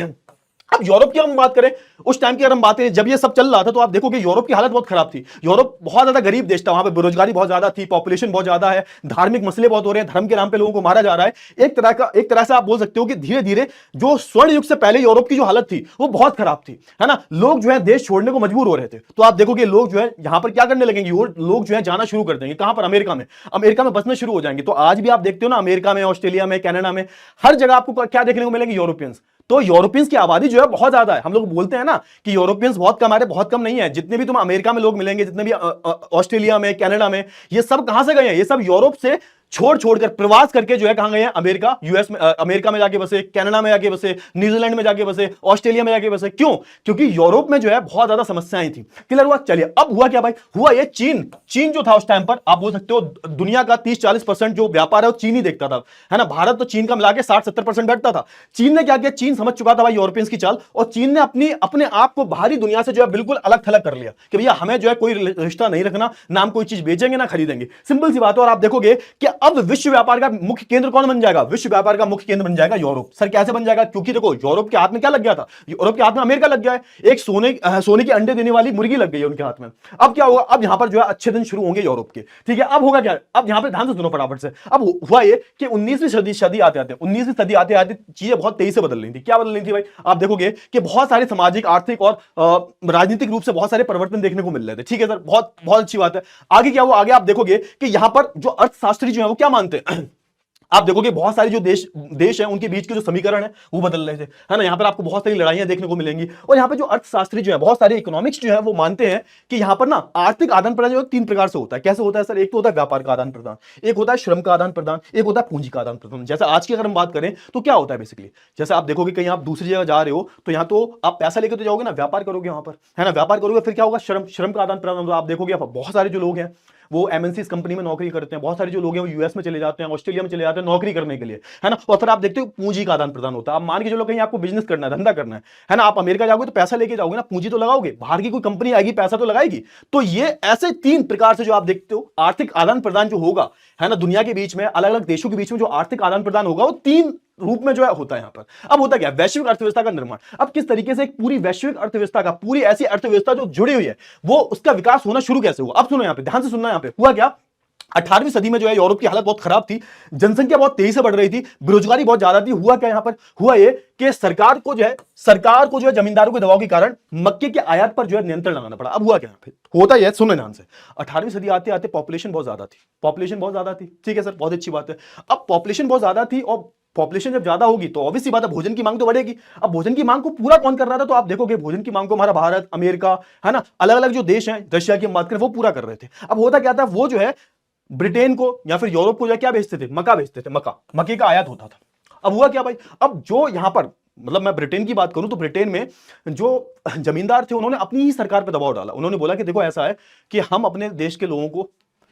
अब यूरोप की हम बात करें, उस टाइम की अगर हम बात करें जब ये सब चल रहा था, तो आप देखोगे यूरोप की हालत बहुत खराब थी। यूरोप बहुत ज्यादा गरीब देश था, वहां पे बेरोजगारी बहुत ज्यादा थी, पॉपुलेशन बहुत ज्यादा है, धार्मिक मसले बहुत हो रहे हैं, धर्म के नाम पे लोगों को मारा जा रहा है। एक तरह से आप बोल सकते हो कि धीरे धीरे जो स्वर्ण युग से पहले यूरोप की जो हालत थी वो बहुत खराब थी, है ना। लोग जो है देश छोड़ने को मजबूर हो रहे थे। तो आप देखोगे लोग जो है यहां पर क्या करने लगेंगे, लोग जो है जाना शुरू कर देंगे। कहां पर? अमेरिका में बसने शुरू हो जाएंगे। तो आज भी आप देखते हो ना, अमेरिका में, ऑस्ट्रेलिया में, कनाडा में, हर जगह आपको क्या देखने को मिलेंगे? यूरोपियंस। तो यूरोपियंस की आबादी जो है बहुत ज्यादा है। हम लोग बोलते हैं ना कि यूरोपियंस बहुत कम आ रहे, बहुत कम नहीं है। जितने भी तुम अमेरिका में लोग मिलेंगे, जितने भी ऑस्ट्रेलिया में, कनाडा में, ये सब कहां से गए हैं? ये सब यूरोप से छोड़कर प्रवास करके जो है कहां गए हैं? अमेरिका, यूएस में, अमेरिका में जाके बसे, कनाडा में जाके बसे, न्यूजीलैंड में जाके बसे, ऑस्ट्रेलिया में जाके बसे। क्यों? क्योंकि यूरोप में जो है बहुत ज्यादा समस्याएं थी। क्लियर हुआ? चलिए, अब हुआ क्या भाई? हुआ ये, चीन जो था उस टाइम पर, आप बोल सकते हो दुनिया का 30-40% जो व्यापार है वो चीन ही देखता था, है ना। भारत तो चीन का मिला के 60-70% बैठता था। चीन ने क्या किया? चीन समझ चुका था भाई यूरोपियंस की चाल, और चीन ने अपने आप को बाहरी दुनिया से जो है बिल्कुल अलग थलग कर लिया कि भैया हमें जो है कोई रिश्ता नहीं रखना, ना हम कोई चीज बेचेंगे ना खरीदेंगे। सिंपल सी बात है। और आप देखोगे कि अब विश्व व्यापार का मुख्य केंद्र कौन बन जाएगा? विश्व व्यापार का मुख्य केंद्र बन जाएगा यूरोप। सर कैसे बन जाएगा? क्योंकि देखो यूरोप के हाथ में क्या लग गया था? यूरोप के हाथ में अमेरिका लग गया है। एक सोने के अंडे देने वाली मुर्गी लग गई है उनके हाथ में। अब क्या होगा? अब यहां पर जो है अच्छे दिन शुरू होंगे यूरोप के। ठीक है, अब होगा क्या? अब यहां पर ध्यान से सुनो फटाफट से। अब हुआ ये कि 19वीं सदी आते आते चीजें बहुत तेजी से बदल रही थी। क्या बदल रही थी भाई? आप देखोगे कि बहुत सारे सामाजिक, आर्थिक और राजनीतिक रूप से बहुत सारे परिवर्तन देखने को मिल रहे थे। ठीक है सर, बहुत बहुत अच्छी बात है। आगे क्या हुआ? आगे आप देखोगे कि यहां पर जो अर्थशास्त्री जो है वो क्या मानते हैं आप देखोगे बहुत सारे जो देश हैं उनके बीच के जो समीकरण है वो बदल रहे थे, है ना। यहां पर आपको बहुत सारी लड़ाइयां देखने को मिलेंगी। और यहां पर जो अर्थशास्त्री जो है, बहुत सारे इकोनॉमिक्स जो है वो मानते हैं कि यहां पर ना आर्थिक आदान प्रदान जो 3 प्रकार से होता है। कैसे होता है सर? एक तो होता है व्यापार का आदान प्रदान, एक होता है श्रम का आदान प्रदान, एक होता है पूंजी का आदान प्रदान। जैसे आज की अगर हम बात करें तो क्या होता है बेसिकली, जैसे आप देखोगे कहीं आप दूसरी जगह जा रहे हो तो यहां तो आप पैसा लेकर तो जाओगे ना, व्यापार करोगे वहां पर, है ना। व्यापार करोगे, फिर क्या होगा? श्रम का आदान प्रदान। आप देखोगे बहुत सारे जो लोग हैं वो एमएनसी कंपनी में नौकरी करते हैं, बहुत सारे जो लोग हैं वो यूएस में चले जाते हैं, ऑस्ट्रेलिया में चले जाते हैं नौकरी करने के लिए, है ना। और फिर आप देखते हो पूंजी का आदान प्रदान होता है। आप मान के चलो कहीं आपको बिजनेस करना है, धंधा करना है ना। आप अमेरिका जाओगे तो पैसा लेके जाओगे ना, पूंजी तो लगाओगे, बाहर की कोई कंपनी आएगी पैसा तो लगाएगी। तो ये ऐसे 3 प्रकार से जो आप देखते हो आर्थिक आदान प्रदान जो होगा, है ना, दुनिया के बीच में, अलग अलग देशों के बीच में जो आर्थिक आदान प्रदान होगा वो 3 रूप में जो है होता है यहां पर। अब होता क्या? वैश्विक अर्थव्यवस्था का निर्माण। अब किस तरीके से एक पूरी वैश्विक अर्थव्यवस्था का, पूरी ऐसी अर्थव्यवस्था जो जुड़ी हुई है, वो उसका विकास होना शुरू कैसे हुआ? अब सुनो यहां पे, ध्यान से सुनना। यहां पे हुआ क्या? 18वीं सदी में जो है यूरोप की हालत बहुत खराब थी, जनसंख्या बहुत तेजी से बढ़ रही थी, बेरोजगारी बहुत ज्यादा थी। हुआ क्या यहां पर? हुआ ये कि सरकार को जो है जमींदारों के दबाव के कारण मक्के के आयात पर जो है नियंत्रण लगाना पड़ा। अब हुआ क्या? होता यह, सुनो ध्यान से, 18वीं सदी आते आते पॉपुलेशन बहुत ज्यादा थी। ठीक है सर, बहुत अच्छी बात है। अब पॉपुलेशन बहुत ज्यादा थी, और पॉपुलेशन जब ज्यादा होगी तो ऑब्वियस सी बात है भोजन की मांग तो बढ़ेगी। अब भोजन की मांग को पूरा कौन कर रहा था? तो आप देखोगे भोजन की मांग को हमारा भारत, अमेरिका, है ना, अलग अलग जो देश हैं, रशिया की हम बात करें, वो पूरा कर रहे थे। अब होता क्या था? वो जो है ब्रिटेन को या फिर यूरोप को जो क्या भेजते थे? मक्का भेजते थे। मक्के का आयात होता था। अब हुआ क्या भाई? अब जो यहां पर, मतलब मैं ब्रिटेन की बात करूं तो ब्रिटेन में जो जमींदार थे उन्होंने अपनी ही सरकार पर दबाव डाला। उन्होंने बोला कि देखो ऐसा है कि हम अपने देश के लोगों को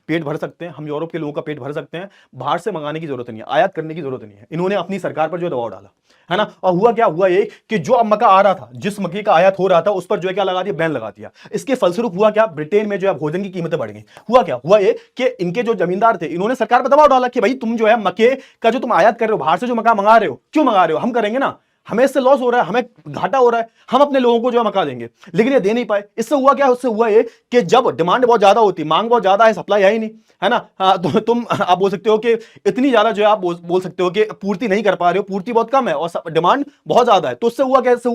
पेट भर सकते हैं, हम यूरोप के लोगों का पेट भर सकते हैं, बाहर से मंगाने की जरूरत नहीं है, आयात करने की जरूरत नहीं है। इन्होंने अपनी सरकार पर जो दबाव डाला, है ना। और हुआ क्या? हुआ ये कि जो अब मक्का आ रहा था, जिस मक्के का आयात हो रहा था, उस पर जो है क्या लगा दिया? बैन लगा दिया। इसके फलस्वरूप हुआ क्या? ब्रिटेन में जो है भोजन की कीमतें बढ़ गई। हुआ क्या? हुआ ये कि इनके जो जमींदार थे, इन्होंने सरकार पर दबाव डाला कि भाई तुम जो है मक्के का जो तुम आयात कर रहे हो, बाहर से जो मक्का मंगा रहे हो, क्यों मंगा रहे हो? हम करेंगे ना, हमें इससे लॉस हो रहा है, हमें घाटा हो रहा है, हम अपने लोगों को जो है मक्का देंगे। लेकिन ये दे नहीं पाए। इससे हुआ क्या? उससे हुआ ये कि जब डिमांड बहुत ज्यादा होती, मांग बहुत ज्यादा है, सप्लाई है ही नहीं, है ना। तो तुम आप बोल सकते हो कि इतनी ज्यादा जो है आप बोल सकते हो कि पूर्ति नहीं कर पा रहे हो, पूर्ति बहुत कम है और डिमांड बहुत ज्यादा है। तो उससे हुआ क्या? इससे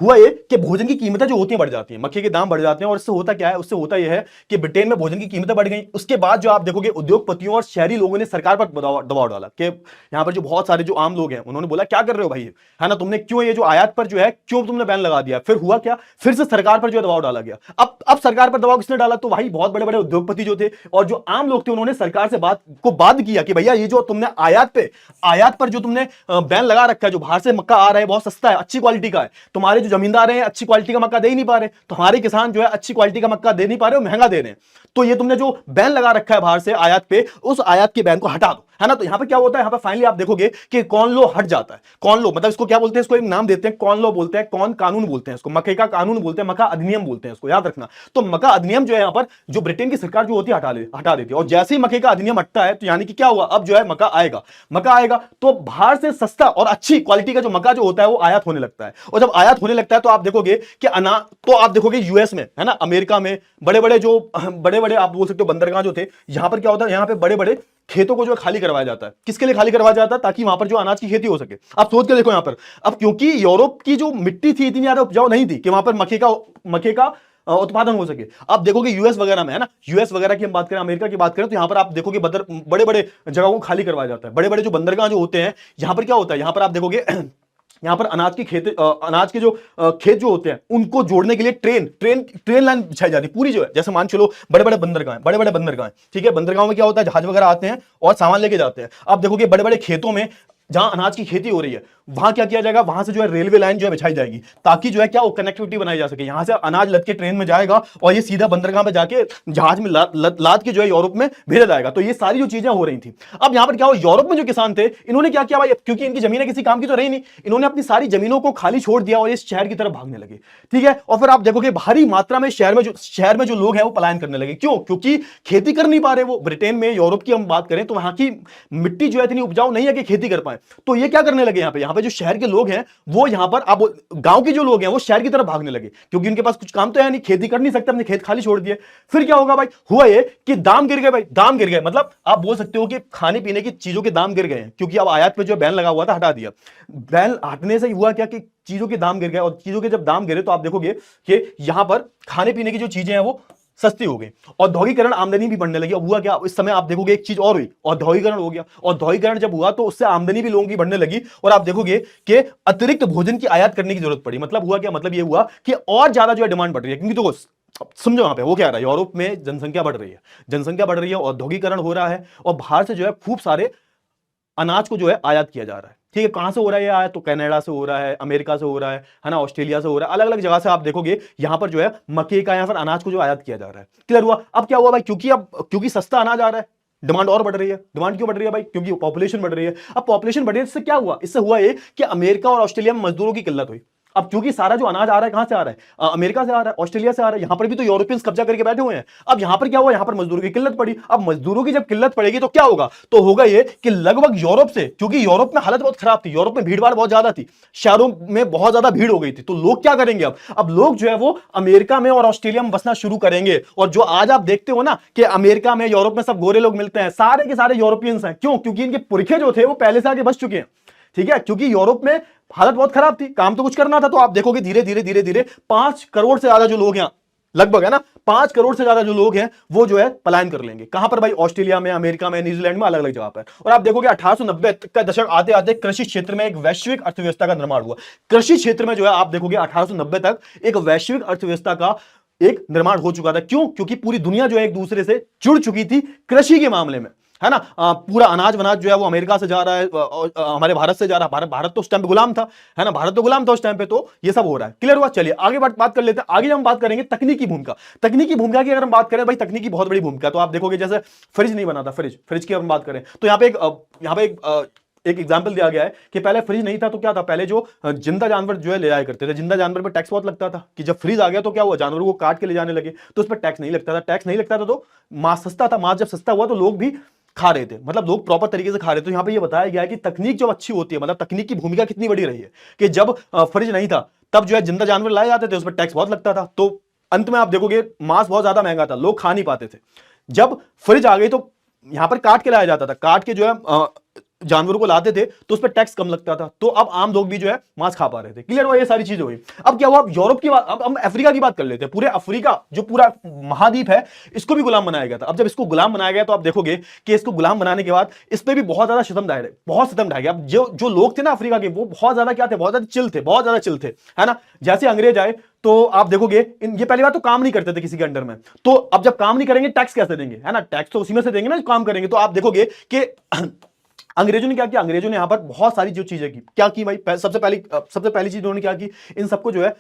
हुआ ये कि भोजन की कीमतें जो होती हैं बढ़ जाती हैं, मक्के के दाम बढ़ जाते हैं। और इससे होता क्या है? उससे होता यह है कि ब्रिटेन में भोजन की कीमतें बढ़ गई। उसके बाद जो आप देखोगे उद्योगपतियों और शहरी लोगों ने सरकार पर दबाव डाला कि यहां पर जो बहुत सारे जो आम लोग हैं उन्होंने बोला क्या कर रहे हो भाई, है ना, तुमने क्यों ये जो आयात पर जो है क्यों तुमने बैन लगा दिया? फिर हुआ क्या? फिर से सरकार पर जो दबाव डाला गया। अब सरकार पर दबाव किसने डाला? तो भाई बहुत बड़े बड़े उद्योगपति जो थे और जो आम लोग थे उन्होंने सरकार से बात किया कि भैया ये जो तुमने आयात पर जो तुमने बैन लगा रखा है, जो बाहर से मक्का आ रहा है बहुत सस्ता है, अच्छी क्वालिटी का है, तुम्हारे जो जमींदार हैं अच्छी क्वालिटी का मक्का दे ही नहीं पा रहे, तो हमारे किसान जो है अच्छी क्वालिटी का मक्का दे नहीं पा रहे, महंगा दे रहे हैं। तो ये तुमने जो बैन लगा रखा है बाहर से आयात पे, उस आयात के बैन को हटा दो। है ना। तो यहां पे क्या होता है, यहां पे फाइनली आप देखोगे कि कॉर्न लॉ हट जाता है। कॉर्न लॉ मतलब इसको क्या बोलते हैं, इसको एक नाम देते हैं, कॉर्न लॉ बोलते हैं, कॉर्न कानून बोलते हैं इसको, मक्के का कानून बोलते हैं, मक्का अधिनियम बोलते हैं इसको, याद रखना। तो मक्का अधिनियम जो है यहां पर जो ब्रिटेन की सरकार जो होती है हटा देती है। और जैसे ही मक्के का अधिनियम हटता है तो यानी कि क्या हुआ, अब जो है मक्का आएगा तो बाहर से सस्ता और अच्छी क्वालिटी का जो मक्का जो होता है वो आयात होने लगता है। और जब आयात होने लगता है तो आप देखोगे कि तो आप देखोगे यूएस में, है ना, अमेरिका में बड़े बड़े आप बोल सकते हो बंदरगाह जो थे, यहां पर क्या होता है, यहां पे बड़े बड़े खेतों को जो खाली करवाया जाता है। किसके लिए खाली करवाया जाता है, ताकि वहां पर जो अनाज की खेती हो सके। आप सोच के देखो यहां पर, अब क्योंकि यूरोप की जो मिट्टी थी इतनी ज्यादा उपजाऊ नहीं थी कि वहां पर मक्के का उत्पादन हो सके। आप देखोगे यूएस वगैरह में, है ना, यूएस वगैरह की हम बात करें, अमेरिका की बात करें, तो यहां पर आप देखोगे बड़े बड़े जगहों को खाली करवाया जाता है। बड़े बड़े जो बंदरगाह जो होते हैं, यहां पर क्या होता है, यहां पर आप देखोगे यहां पर अनाज के जो खेत जो होते हैं उनको जोड़ने के लिए ट्रेन लाइन बिछाई जाती है पूरी, जो है जैसे मान चलो बड़े बड़े बंदरगाह, ठीक है, बंदरगाहों में क्या होता है, जहाज वगैरह आते हैं और सामान लेके जाते हैं। आप देखोगे बड़े बड़े खेतों में जहां अनाज की खेती हो रही है, वहां क्या किया जाएगा, वहां से जो है रेलवे लाइन जो है बिछाई जाएगी, ताकि जो है क्या वो कनेक्टिविटी बनाई जा सके। यहां से अनाज लद के ट्रेन में जाएगा और ये सीधा बंदरगाह पे जाके जहाज में लाद के जो है यूरोप में भेजा जाएगा। तो ये सारी जो चीजें हो रही थी, अब यहां पर क्या हो, यूरोप में जो किसान थे इन्होंने क्या किया भाई, क्योंकि इनकी जमीनें किसी काम की तो रही नहीं, इन्होंने अपनी सारी जमीनों को खाली छोड़ दिया और इस शहर की तरफ भागने लगे, ठीक है। और फिर आप देखोगे भारी मात्रा में शहर में जो लोग हैं वो पलायन करने लगे। क्यों, क्योंकि खेती कर नहीं पा रहे वो। ब्रिटेन में, यूरोप की हम बात करें तो वहां की मिट्टी जो है इतनी उपजाऊ नहीं है कि खेती कर पाए। तो ये क्या करने लगे, यहां पे जो शहर के लोग हैं वो, यहां पर अब गांव के जो लोग हैं वो शहर की तरफ भागने लगे, क्योंकि उनके पास कुछ काम तो है नहीं, खेती कर नहीं सकते, अपने खेत खाली छोड़ दिए। फिर क्या होगा भाई, हुआ ये कि दाम गिर गए भाई, दाम गिर गए, मतलब आप बोल सकते हो कि खाने पीने की चीजों के दाम गिर गए हैं, क्योंकि अब आयात पे जो बैन लगा हुआ था हटा दिया। बैन हटने से हुआ क्या कि चीजों के दाम गिर गए, और चीजों के जब दाम गिरे तो आप देखोगे कि यहां पर खाने पीने की जो चीजें हैं वो सस्ती हो गई, औद्योगिकरण, आमदनी भी बढ़ने लगी। अब हुआ क्या, इस समय आप देखोगे एक चीज और हुई, औद्योगिकरण हो गया। औद्योगिकरण जब हुआ तो उससे आमदनी भी लोगों की बढ़ने लगी, और आप देखोगे कि अतिरिक्त भोजन की आयात करने की जरूरत पड़ी। मतलब हुआ क्या, मतलब ये हुआ कि और ज्यादा जो है डिमांड बढ़ रही है, क्योंकि देखो समझो वहां पे वो क्या रहा है, यूरोप में जनसंख्या बढ़ रही है, औद्योगिकरण हो रहा है, और बाहर से जो है खूब सारे अनाज को जो है आयात किया जा रहा है। ठीक है, कहां से हो रहा है ये आयात, तो कनाडा से हो रहा है, अमेरिका से हो रहा है ना, ऑस्ट्रेलिया से हो रहा है, अलग अलग जगह से आप देखोगे यहां पर जो है मक्के का या फिर अनाज को जो आयात किया जा रहा है। क्लियर हुआ। अब क्या हुआ भाई, क्योंकि सस्ता अनाज आ रहा है, डिमांड और बढ़ रही है। डिमांड क्यों बढ़ रही है भाई, क्योंकि पॉपुलेशन बढ़ रही है। अब पॉपुलेशन बढ़ी है, इससे क्या हुआ, इससे हुआ ये कि अमेरिका और ऑस्ट्रेलिया में मजदूरों की किल्लत हुई। अब क्योंकि सारा जो अनाज आ रहा है कहां से आ रहा है, अमेरिका से आ रहा है, ऑस्ट्रेलिया से आ रहा है, यहां पर भी तो यूरोपियंस कब्जा करके बैठे हुए हैं। अब यहां पर क्या हुआ, यहां पर मजदूरों की किल्लत पड़ी। अब मजदूरों की जब किल्लत पड़ेगी तो क्या होगा, तो होगा ये कि लगभग यूरोप से, क्योंकि यूरोप में हालत बहुत खराब थी, यूरोप में भीड़ भाड़ बहुत ज्यादा थी, शहरों में बहुत ज्यादा भीड़ हो गई थी, तो लोग क्या करेंगे, अब लोग जो है वो अमेरिका में और ऑस्ट्रेलिया में बसना शुरू करेंगे। और जो आज आप देखते हो ना कि अमेरिका में, यूरोप में सब गोरे लोग मिलते हैं, सारे के सारे यूरोपियंस हैं। क्यों, क्योंकि इनके पुरखे जो थे वो पहले से आगे बस चुके हैं। ठीक है, क्योंकि यूरोप में हालत बहुत खराब थी, काम तो कुछ करना था। तो आप देखोगे धीरे धीरे 5 करोड़ से ज्यादा जो लोग हैं, लगभग, है ना, 5 करोड़ से ज्यादा जो लोग हैं वो जो है पलायन कर लेंगे। कहां पर भाई, ऑस्ट्रेलिया में, अमेरिका में, न्यूजीलैंड में, अलग अलग जगह पर। और आप देखोगे 1890 का दशक आते आते कृषि क्षेत्र में एक वैश्विक अर्थव्यवस्था का निर्माण हुआ। कृषि क्षेत्र में जो है आप देखोगे 1890 तक एक वैश्विक अर्थव्यवस्था का एक निर्माण हो चुका था। क्यों, क्योंकि पूरी दुनिया जो है एक दूसरे से जुड़ चुकी थी कृषि के मामले में, है ना। पूरा अनाज वनाज जो है वो अमेरिका से जा रहा है, हमारे भारत से जा रहा है। भारत तो उस टाइम पे गुलाम था, है ना, भारत तो गुलाम था उस टाइम पे। तो ये सब हो रहा है। क्लियर हुआ। चलिए आगे बात कर लेते हैं। आगे हम बात करेंगे तकनीकी भूमिका की। अगर हम बात करें भाई, तकनीकी बहुत बड़ी भूमिका। तो आप देखोगे जैसे फ्रिज नहीं बना था, फ्रिज की हम बात करें तो यहाँ पे एक एग्जाम्पल दिया गया है कि पहले फ्रिज नहीं था तो क्या था, पहले जो जिंदा जानवर जो है ले आया करते थे, जिंदा जानवर पर टैक्स बहुत लगता था। कि जब फ्रिज आ गया तो क्या हुआ, जानवरों को काट के ले जाने लगे तो उस पर टैक्स नहीं लगता था। तो मांस सस्ता था, मांस जब सस्ता हुआ तो लोग भी खा रहे थे, मतलब लोग प्रॉपर तरीके से खा रहे थे। तो यहां पे ये बताया गया है कि तकनीक जब अच्छी होती है, मतलब तकनीक की भूमिका कितनी बड़ी रही है कि जब फ्रिज नहीं था तब जो है जिंदा जानवर लाए जाते थे, उस पर टैक्स बहुत लगता था। तो अंत में आप देखोगे मांस बहुत ज्यादा महंगा था, लोग खा नहीं पाते थे। जब फ्रिज आ गई तो यहां पर काट के लाया जाता था, काट के जो है जानवरों को लाते थे तो उस पर टैक्स कम लगता था। तो अब आम लोग भी जो है मांस खा पा रहे थे। क्लियर हुआ, ये सारी चीजें हुई। अब क्या हुआ, यूरोप की बात, अब हम अफ्रीका की बात कर लेते हैं। पूरे अफ्रीका जो पूरा महाद्वीप है इसको भी गुलाम बनाया गया था। अब जब इसको गुलाम बनाया गया तो आप देखोगे कि इसको गुलाम बनाने के बाद इस पर भी बहुत ज्यादा सितम ढाया गया। अब जो लोग थे ना अफ्रीका के, वो बहुत ज्यादा क्या थे, बहुत ज्यादा चिल थे, है ना। जैसे अंग्रेज आए तो आप देखोगे ये पहली बात तो काम नहीं करते थे किसी के अंडर में। तो अब जब काम नहीं करेंगे टैक्स कैसे देंगे, है ना, टैक्स तो उसी में से देंगे ना जो काम करेंगे। तो आप देखोगे कि अंग्रेजों ने क्या किया, अंग्रेजों ने यहां पर बहुत सारी जो चीजें की, क्या की भाई, सबसे पहली चीज उन्होंने क्या की, इन सबको जो है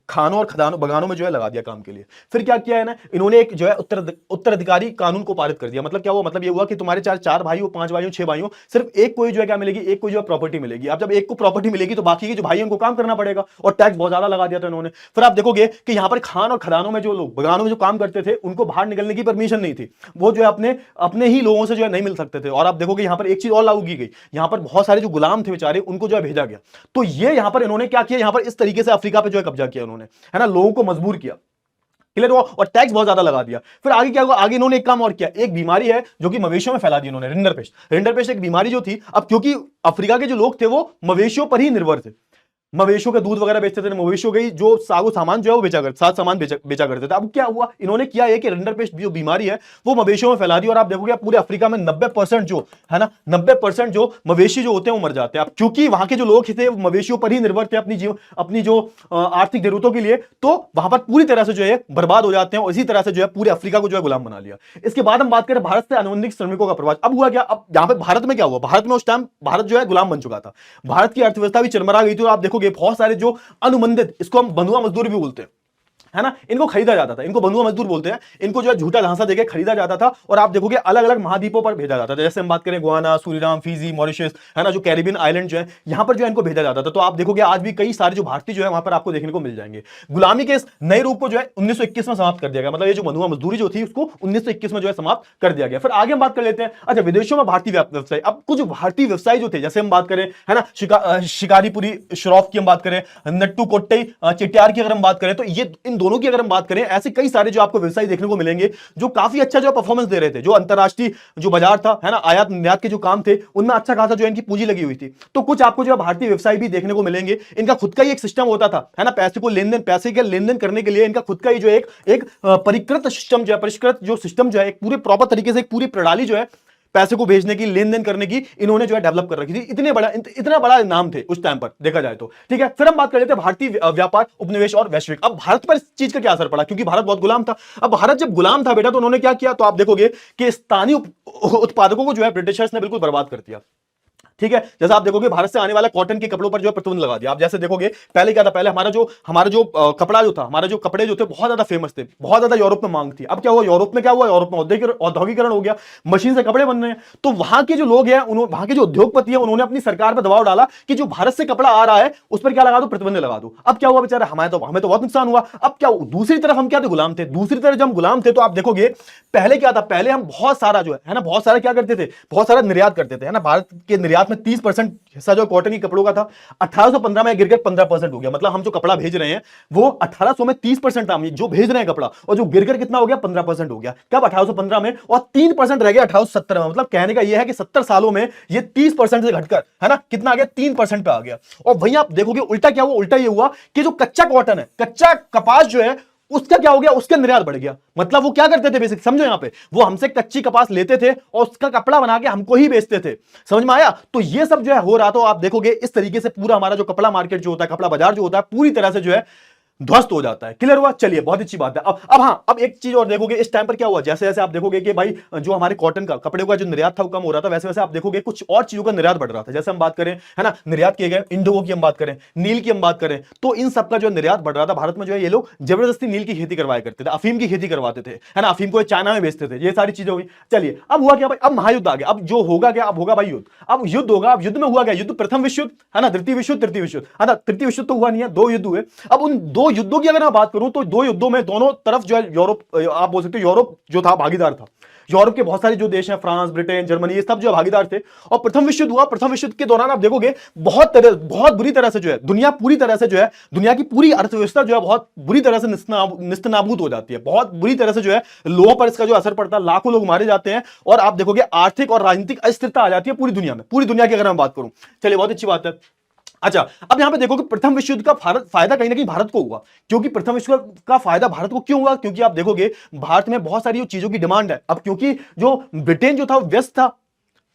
खानों और खदानों बगानों में जो है लगा दिया काम के लिए। फिर क्या किया है ना इन्होंने, एक जो है उत्तराधिकारी कानून को पारित कर दिया। मतलब क्या हुआ, मतलब ये हुआ कि तुम्हारे चार भाई हो, 5 भाई हो, 6 भाई हो, सिर्फ एक को जो है क्या मिलेगी, एक को जो है प्रॉपर्टी मिलेगी। अब जब एक को प्रॉपर्टी मिलेगी तो बाकी के जो भाई उनको काम करना पड़ेगा, और टैक्स बहुत ज्यादा लगा दिया था इन्होंने। फिर आप देखोगे कि यहां पर खान और खदानों में जो लोग बगानों में जो काम करते थे उनको बाहर निकलने की परमिशन नहीं थी, वो जो है अपने अपने ही लोगों से जो है नहीं मिल सकते थे। और आप देखोगे यहां पर एक चीज और लागू की गई, यहां पर बहुत सारे जो गुलाम थे बेचारे उनको जो है भेजा गया। तो ये यहां पर इन्होंने क्या किया, यहां पर इस तरीके से अफ्रीका पे जो है कब्जा किया उन्होंने, है ना, लोगों को मजबूर किया, क्लियर हुआ, और टैक्स बहुत ज्यादा लगा दिया। फिर आगे क्या हुआ, आगे इन्होंने एक काम और किया, एक बीमारी है जो कि मवेशियों में फैला दी इन्होंने, रिंडरपेस्ट। रिंडरपेस्ट एक बीमारी जो थी, अब क्योंकि अफ्रीका के जो लोग थे वो मवेशियों पर ही निर्भर थे, मवेशियों के दूध वगैरह बेचते थे, मवेशियों के जो सागो सामान जो है वो बेचा करते थे। अब क्या हुआ, इन्होंने किया है कि रिंडरपेस्ट जो बीमारी है वो मवेशियों में फैला दी, और आप देखोगे पूरे अफ्रीका में 90% जो है ना, 90% जो मवेशी जो होते हैं वो मर जाते हैं। अब क्योंकि वहां के जो लोग थे वो मवेशियों पर ही निर्भर थे अपनी जो आर्थिक जरूरतों के लिए, तो वहां पर पूरी तरह से जो है बर्बाद हो जाते हैं, और इसी तरह से जो है पूरे अफ्रीका को जो है गुलाम बना लिया। इसके बाद हम बात करें भारत से अनुबंधित श्रमिकों का प्रवास। अब हुआ क्या, अब यहां पर भारत में क्या हुआ, भारत में उस टाइम भारत जो है गुलाम बन चुका था, भारत की अर्थव्यवस्था भी चरमरा गई थी। और आप देखोगे बहुत सारे जो अनुबंधित, इसको हम बंधुआ मजदूर भी बोलते हैं, है ना, इनको खरीदा जाता था, इनको बंधुआ मजदूर बोलते हैं, इनको जो है झूठा झांसा देके खरीदा जाता था, और आप देखोगे अलग अलग महाद्वीपों पर भेजा जाता था। जैसे हम बात करें गुयाना, सूरीनाम, फिजी, मॉरिशस, है ना, जो कैरिबियन आइलैंड जो है यहां पर जो है इनको भेजा जाता था। तो आप देखोगे आज भी कई सारे जो भारतीय जो है वहां पर आपको देखने को मिल जाएंगे। गुलामी के इस नए रूप को जो है 1921 में समाप्त कर दिया गया, मतलब ये जो बंधुआ मजदूरी जो थी उसको 1921 में जो है समाप्त कर दिया गया। फिर आगे हम बात कर लेते हैं, अच्छा, विदेशों में भारतीय व्यवसाय। अब कुछ भारतीय व्यवसाय जो थे, जैसे हम बात करें, है ना, शिकारीपुरी श्रॉफ की हम बात करें, नट्टू कोट्टई चिट्यार की अगर हम बात करें, तो ये इन दोनों की अगर हम बात करें, ऐसे कई सारे जो आपको व्यवसाय देखने को मिलेंगे जो काफी अच्छा जो परफॉर्मेंस दे रहे थे, जो अंतरराष्ट्रीय जो बाजार था, है ना, आयात निर्यात के जो काम थे उनमें अच्छा खासा जो इनकी पूंजी लगी हुई थी। तो कुछ आपको जो भारतीय व्यवसाय भी देखने को मिलेंगे, इनका खुद का ही एक सिस्टम होता था, है ना, पैसे के लेन देन करने के लिए इनका खुद का ही जो एक परिष्कृत सिस्टम जो है, परिष्कृत जो सिस्टम जो है, एक पूरे प्रॉपर तरीके से एक पूरी प्रणाली जो है पैसे को भेजने की, लेन देन करने की, इन्होंने जो है डेवलप कर रखी थी। इतना बड़ा नाम थे उस टाइम पर देखा जाए तो, ठीक है। फिर हम बात कर लेते हैं भारतीय व्यापार, उपनिवेश और वैश्विक। अब भारत पर इस चीज का क्या असर पड़ा, क्योंकि भारत बहुत गुलाम था। अब भारत जब गुलाम था बेटा, तो उन्होंने क्या किया, तो आप देखोगे कि स्थानीय उत्पादकों को जो है ब्रिटिशर्स ने बिल्कुल बर्बाद कर दिया, ठीक है। जैसे आप देखोगे भारत से आने वाला कॉटन के कपड़ों पर जो है प्रतिबंध लगा दिया। आप जैसे देखोगे पहले क्या था, पहले हमारा जो कपड़ा जो था, हमारे जो कपड़े जो थे बहुत ज्यादा फेमस थे, बहुत ज्यादा यूरोप में मांग थी। अब क्या हुआ, यूरोप में औद्योगिकरण हो गया, मशीन से कपड़े बन रहे हैं। तो वहां के जो लोग हैं, वहां के जो उद्योगपति हैं, उन्होंने अपनी सरकार पर दबाव डाला कि जो भारत से कपड़ा आ रहा है उस पर क्या लगा दो, प्रतिबंध लगा दो। अब क्या हुआ बेचारा, हमें तो बहुत नुकसान हुआ। अब क्या, दूसरी तरफ हम क्या थे, गुलाम थे। दूसरी तरफ जब हम गुलाम थे तो आप देखोगे पहले क्या था, पहले हम बहुत सारा जो है ना, बहुत सारा क्या करते थे, बहुत सारा निर्यात करते थे, है ना। भारत के निर्यात में 30% हिस्सा जो कॉटन की कपड़ों का था। 1815 में गिरकर 15% हो गया। मतलब हम जो कपड़ा भेज रहे हैं वो 1800 में 30% था जो भेज रहे हैं कपड़ा, और जो गिरकर कितना हो गया, 15% हो गया। कब, 1815 में, और 3% रह गया 1870 में। मतलब कहने का यह है कि 70 सालों में ये 30% से घटकर, है ना, कितना आ गया, 3% पे आ गया। और वहीं आप देखोगे उल्टा क्या हुआ, उल्टा ये हुआ कि जो कच्चा कॉटन है, कच्चा कपास जो है, उसका क्या हो गया, उसका निर्यात बढ़ गया। मतलब वो क्या करते थे बेसिक, समझो यहां पे, वो हमसे कच्ची कपास लेते थे और उसका कपड़ा बना के हमको ही बेचते थे। समझ में आया। तो ये सब जो है हो रहा, तो आप देखोगे इस तरीके से पूरा हमारा जो कपड़ा मार्केट जो होता है, कपड़ा बाजार जो होता है, पूरी तरह से जो है ध्वस्त हो जाता है। क्लियर हुआ, चलिए बहुत अच्छी बात है। अब एक चीज और देखोगे, इस टाइम पर क्या हुआ, जैसे जैसे आप देखोगे कि भाई जो हमारे कॉटन का कपड़े का जो निर्यात था वो कम हो रहा था, वैसे वैसे आप देखोगे कुछ और चीजों का निर्यात बढ़ रहा था। जैसे हम बात करें, है ना, निर्यात किए गए इंडिगो की हम बात करें, नील की हम बात करें, तो इन सबका जो निर्यात बढ़ रहा था। भारत में जो है ये लोग जबरदस्ती नील की खेती करवाया करते थे, अफीम की खेती करवाते थे, है ना, अफीम को चाइना में बेचते थे। ये सारी चीजें हुई। चलिए अब हुआ क्या भाई, अब महायुद्ध आ गया। अब जो होगा क्या, अब होगा भाई युद्ध। अब युद्ध होगा। अब युद्ध में हुआ क्या, युद्ध प्रथम विश्व युद्ध, है ना, द्वितीय विश्व युद्ध, तृतीय विश्व युद्ध, है ना। तृतीय विश्व युद्ध तो हुआ नहीं है, 2 युद्ध हुए। अब उन 2 युद्धों की अगर मैं बात करूं तो 2 युद्धों में दोनों तरफ जो है यूरोप, आप बोल सकते हो यूरोप जो था भागीदार था। यूरोप के बहुत सारे जो देश हैं, फ्रांस, ब्रिटेन, जर्मनी, ये सब जो भागीदार थे। और प्रथम विश्व युद्ध हुआ। प्रथम विश्व युद्ध के दौरान आप देखोगे बहुत बुरी तरह से जो है दुनिया पूरी तरह से जो है, दुनिया की पूरी अर्थव्यवस्था जो है बहुत बुरी तरह से निस्तनाबूद हो जाती है। बहुत बुरी तरह से जो है लोगों पर इसका जो असर पड़ता है, लाखों लोग मारे जाते हैं, और आप देखोगे आर्थिक और राजनीतिक अस्थिरता आ जाती है पूरी दुनिया में, पूरी दुनिया की अगर मैं बात करूं। चलिए बहुत अच्छी बात है। अच्छा, अब यहां पे देखो कि प्रथम विश्व युद्ध का फायदा कहीं ना कहीं भारत को हुआ। क्योंकि प्रथम विश्व का फायदा भारत को क्यों हुआ, क्योंकि आप देखोगे भारत में बहुत सारी चीजों की डिमांड है। अब क्योंकि जो ब्रिटेन जो था व्यस्त था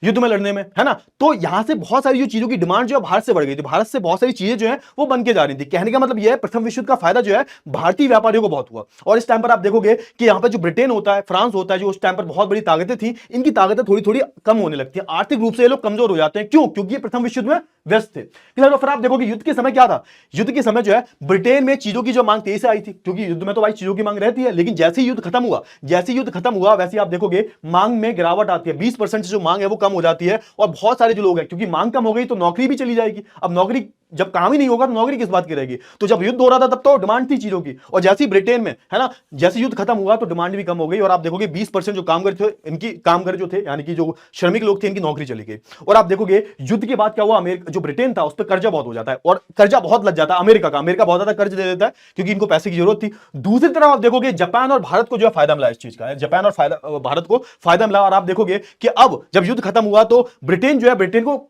युद्ध में लड़ने में, है ना, तो यहां से बहुत सारी जो चीजों की डिमांड जो है भारत से बढ़ गई थी। भारत से बहुत सारी चीजें जो है वो बन के जा रही थी। कहने का मतलब यह है प्रथम विश्व युद्ध का फायदा जो है भारतीय व्यापारियों को बहुत हुआ। और इस टाइम पर आप देखोगे कि यहां पर जो ब्रिटेन होता है, फ्रांस होता है, जो उस टाइम पर बहुत बड़ी ताकतें थी, इनकी ताकतें थोड़ी थोड़ी कम होने लगती है। आर्थिक रूप से ये लोग कमजोर हो जाते हैं। क्यों, क्योंकि प्रथम विश्व युद्ध में व्यस्त थे। फिर आप देखोगे युद्ध के समय क्या था, युद्ध के समय जो है ब्रिटेन में चीजों की जो मांग तेजी से आई थी, क्योंकि युद्ध में तो भाई चीजों की मांग रहती है, लेकिन जैसे ही युद्ध खत्म हुआ वैसे आप देखोगे मांग में गिरावट आती है, 20% से जो मांग है वो कम हो जाती है, और बहुत सारे जो लोग हैं, क्योंकि मांग कम हो गई तो नौकरी भी चली जाएगी। अब नौकरी जब काम ही नहीं होगा तो नौकरी किस बात की रहेगी। तो जब युद्ध हो रहा था तब तो डिमांड थी चीजों की, और जैसे ही ब्रिटेन में है ना, जैसे युद्ध खत्म हुआ तो डिमांड भी कम हो गई, और आप देखोगे 20% जो कामगार थे, इनकी कामगार जो थे यानी कि जो श्रमिक लोग थे, इनकी नौकरी चली गई। और आप देखोगे युद्ध के बाद क्या हुआ, अमेरिका जो ब्रिटेन था उस पर कर्जा बहुत हो जाता है, और कर्जा बहुत लग जाता है अमेरिका का, अमेरिका बहुत ज्यादा कर्ज दे देता है क्योंकि इनको पैसे की जरूरत थी। दूसरी तरफ आप देखोगे जापान और भारत को जो है फायदा मिला इस चीज का, जापान और भारत को फायदा मिला। और आप देखोगे कि अब जब युद्ध खत्म हुआ तो ब्रिटेन जो है, ब्रिटेन को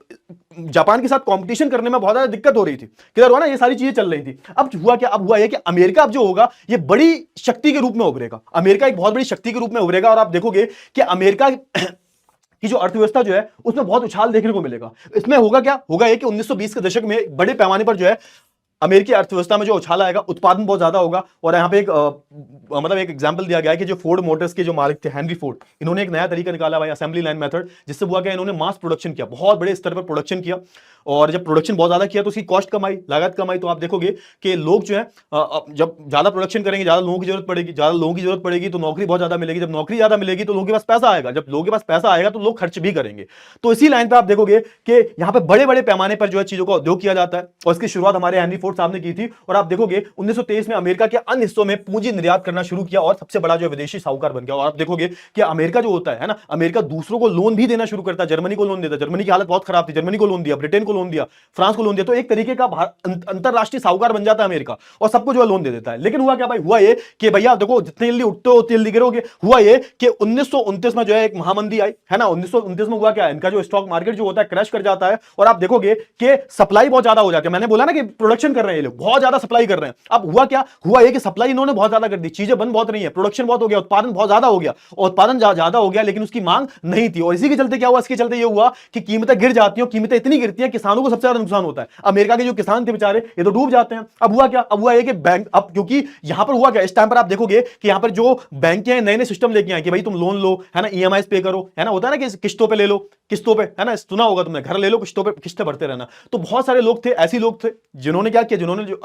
जापान के साथ कंपटीशन करने में बहुत ज्यादा दिक्कत हो रही थी, किधर हुआ ना, ये सारी चीजें चल रही थी। अब हुआ क्या, अब हुआ ये कि अमेरिका अब जो होगा ये बड़ी शक्ति के रूप में उभरेगा, अमेरिका एक बहुत बड़ी शक्ति के रूप में उभरेगा। और आप देखोगे कि अमेरिका की जो अर्थव्यवस्था जो है उसमें बहुत उछाल देखने को मिलेगा। इसमें होगा क्या, होगा ये कि 1920 के दशक में बड़े पैमाने पर जो है अमेरिकी अर्थव्यवस्था में जो उछाल आएगा, उत्पादन बहुत ज्यादा होगा। और यहाँ पे मतलब एक एग्जांपल दिया गया है कि जो फोर्ड मोटर्स के जो मालिक थे हेनरी फोर्ड, इन्होंने एक नया तरीका निकाला भाई, असेंबली लाइन मेथड, जिससे हुआ क्या, इन्होंने मास प्रोडक्शन किया, बहुत बड़े स्तर पर प्रोडक्शन किया। और जब प्रोडक्शन बहुत ज्यादा किया तो उसकी कॉस्ट कमाई, लागत कमाई। तो आप देखोगे कि लोग जो है जब ज्यादा प्रोडक्शन करेंगे, ज्यादा लोगों की जरूरत पड़ेगी तो नौकरी बहुत ज्यादा मिलेगी, जब नौकरी ज्यादा मिलेगी तो लोगों के पास पैसा आएगा, जब लोगों के पास पैसा आएगा तो लोग खर्च भी करेंगे। तो इसी लाइन पर आप देखोगे कि यहाँ पे बड़े बड़े पैमाने पर जो है चीजों का उद्योग किया जाता है, और इसकी शुरुआत हमारे हेनरी फोर्ड साहब ने की थी। और आप देखोगे 1923 में अमेरिका के अन्य हिस्सों में पूंजी निर्यात करना शुरू किया और सबसे बड़ा जो विदेशी साहूकार बन गया। और आप देखोगे कि अमेरिका जो होता है ना, अमेरिका दूसरों को लोन भी देना शुरू करता है, जर्मनी को लोन देता है, जर्मनी की हालत बहुत खराब थी, जर्मनी को लोन दिया, ब्रिटेन को लोन दिया, फ्रांस को लोन दिया। तो एक तरीके का अंतरराष्ट्रीय साहूकार बन जाता है अमेरिका, और सबको जो है लोन दे देता है। लेकिन हुआ क्या भाई, हुआ ये कि भैया देखो जितने जल्दी उठते हो उतनी जल्दी गिरोगे। हुआ ये कि 1929 में जो है एक महामंदी आई है ना, 1929 में हुआ क्या, इनका जो स्टॉक मार्केट जो होता है क्रैश कर जाता है, और आप देखोगे कि सप्लाई बहुत ज्यादा हो जाती है। मैंने बोला ना कि प्रोडक्शन कर रहे हैं ये लोग, बहुत ज्यादा सप्लाई कर रहे हैं। अब हुआ क्या, हुआ ये कि सप्लाई इन्होंने बहुत ज्यादा कर दी, चीजें बन बहुत रही है, प्रोडक्शन बहुत हो गया, उत्पादन बहुत ज्यादा हो गया, और उत्पादन ज्यादा हो गया लेकिन उसकी मांग नहीं थी। और इसी के चलते क्या हुआ, इसके चलते ये हुआ कि कीमतें गिर जाती हैं, कीमतें इतनी गिरती हैं किसानों को सबसे ज्यादा नुकसान होता है। अमेरिका के जो किसान थे बेचारे, ये तो डूब जाते हैं। अब हुआ क्या, अब हुआ ये कि बैंक, अब क्योंकि यहां पर हुआ क्या, इस टाइम पर आप देखोगे कि यहां पर जो बैंक हैं नए नए सिस्टम लेके आए कि भाई तुम लोन लो है ना, ईएमआई पे करो है ना, होता है ना कि किस्तों पे ले लो, किस्तों पे है ना, सुना होगा तुमने, घर ले लो किस्तों पे, किस्तें भरते रहना। तो बहुत सारे लोग थे, ऐसे लोग थे जिन्होंने क्या किया,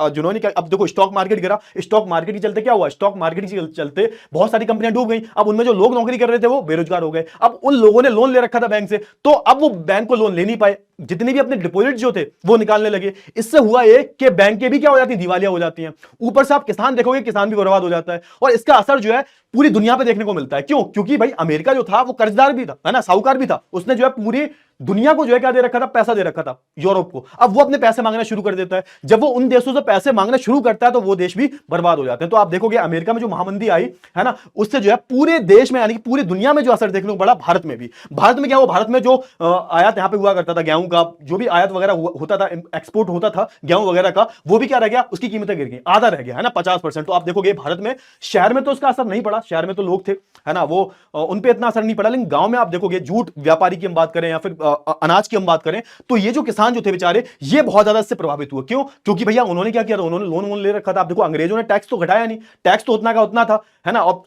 जिन्होंने क्या, अब देखो स्टॉक मार्केट गिरा, स्टॉक मार्केट के चलते क्या हुआ, स्टॉक मार्केट के चलते बहुत सारी कंपनियां डूब गई। अब उनमें जो लोग नौकरी कर रहे थे वो बेरोजगार हो गए। अब उन लोगों ने लोन ले रखा था बैंक से, तो अब वो बैंक को लोन ले नहीं पाए, जितने भी अपने डिपॉजिट जो थे वो निकालने लगे। इससे हुआ ये कि बैंकें भी क्या हो जाती हैं, दिवालिया हो जाती हैं। ऊपर से आप किसान देखोगे, किसान भी बर्बाद हो जाता है, और इसका असर जो है पूरी दुनिया पे देखने को मिलता है। क्यों, क्योंकि भाई अमेरिका जो था वो कर्जदार भी था है ना, साहूकार भी था, उसने जो है पूरी दुनिया को जो है क्या दे रखा था, पैसा दे रखा था, यूरोप को। अब वो अपने पैसे मांगना शुरू कर देता है, जब वो उन देशों से पैसे मांगना शुरू करता है तो वो देश भी बर्बाद हो जाते हैं। तो आप देखोगे अमेरिका में जो महामंदी आई है ना, उससे जो है पूरे देश में यानी कि पूरी दुनिया में जो असर देखने को पड़ा, भारत में भी। भारत में क्या हुआ, भारत में जो आयात यहां पे हुआ करता था गेहूं का, जो भी आयात वगैरह होता था, एक्सपोर्ट होता था गेहूं वगैरह का, वो भी क्या रह गया, उसकी कीमतें गिर गई, आधा रह गया है ना, 50%। तो आप देखोगे भारत में, शहर में तो उसका असर नहीं पड़ा, शहर में तो लोग थे है ना, वो उन पे इतना असर नहीं पड़ा, लेकिन गांव में आप देखोगे, जूट व्यापारी की हम बात करें या फिर अनाज की हम बात करें, तो ये जो किसान जो थे बेचारे, ये बहुत ज्यादा इससे प्रभावित हुए। क्यों, क्योंकि भैया उन्होंने क्या किया था, उन्होंने लोन ले रखा था। आप देखो अंग्रेजों ने टैक्स तो घटाया नहीं, टैक्स तो उतना का उतना था है ना, और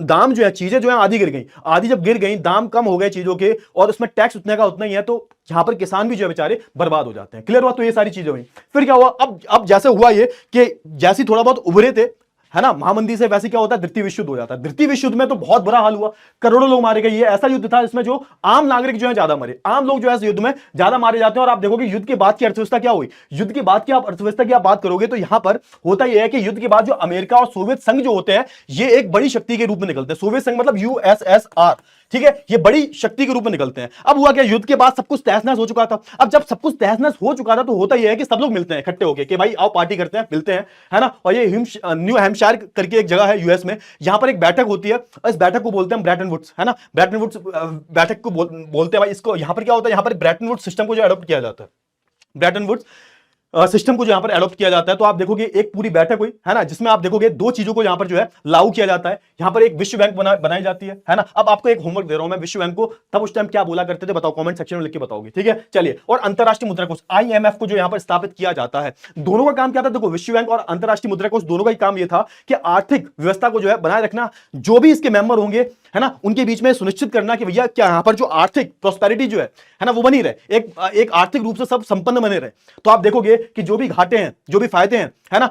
दाम जो है, चीजें जो है आधी गिर गई, आधी जब गिर गई, दाम कम हो गए चीजों के, और उसमें टैक्स उतने का उतना ही है, तो यहां पर किसान भी जो है बेचारे बर्बाद हो जाते हैं। क्लियर हुआ, तो ये सारी चीजें हुई। फिर क्या हुआ, अब जैसे हुआ ये कि जैसे थोड़ा बहुत उभरे थे है ना महामंदी से, वैसे क्या होता है, द्वितीय विश्व युद्ध हो जाता है। द्वितीय विश्व युद्ध में तो बहुत बुरा हाल हुआ, करोड़ों लोग मारे गए। ये ऐसा युद्ध था जिसमें जो आम नागरिक जो है ज्यादा मरे, आम लोग जो है इस युद्ध में ज्यादा मारे जाते हैं। और आप देखोगे युद्ध के बाद की अर्थव्यवस्था क्या हुई, युद्ध के बाद की आप अर्थव्यवस्था की आप बात करोगे तो यहां पर होता यह है कि युद्ध के बाद जो अमेरिका और सोवियत संघ जो होते हैं, ये एक बड़ी शक्ति के रूप में निकलते हैं। सोवियत संघ मतलब यूएसएसआर, ठीक है, ये बड़ी शक्ति के रूप में निकलते हैं। अब हुआ क्या, युद्ध के बाद सब कुछ तहस नहस हो चुका था। अब जब सब कुछ तहस नहस हो चुका था तो होता यह है कि सब लोग मिलते हैं इकट्ठे होकर कि भाई आओ पार्टी करते हैं, मिलते हैं है ना। और ये न्यू हैम्पशायर करके एक जगह है यूएस में, यहां पर एक बैठक होती है, और इस बैठक को बोलते हैं ब्रेटन वुड्स है ना, ब्रेटन वुड्स बैठक को बोलते हैं भाई इसको। यहां पर क्या होता है, यहां पर ब्रेटन वुड्स सिस्टम को जो अडॉप्ट किया जाता है, ब्रेटन वुड्स सिस्टम को जो यहां पर एडॉप्ट किया जाता है। तो आप देखोगे एक पूरी बैठक हुई है ना, जिसमें आप देखोगे दो चीजों को यहां पर जो है लागू किया जाता है। यहां पर एक विश्व बैंक बनाई जाती है ना। अब आपको एक होमवर्क दे रहा हूं मैं, विश्व बैंक को तब उस टाइम क्या बोला करते थे बताओ, कमेंट सेक्शन में लिख के बताओगे, ठीक है। चलिए, और अंतरराष्ट्रीय मुद्रा कोष आईएमएफ को जो यहां पर स्थापित किया जाता है, दोनों का काम क्या था, देखो विश्व बैंक और अंतरराष्ट्रीय मुद्रा कोष दोनों का ही काम यह था कि आर्थिक व्यवस्था को जो है बनाए रखना, जो भी इसके मेंबर होंगे है ना, उनके बीच में सुनिश्चित करना कि भैया क्या यहां पर जो आर्थिक प्रोस्पेरिटी जो है ना, वो बनी रहे, एक आर्थिक रूप से सब संपन्न बने रहे। तो आप देखोगे कि जो भी घाटे हैं, जो भी फायदे हैं, है ना,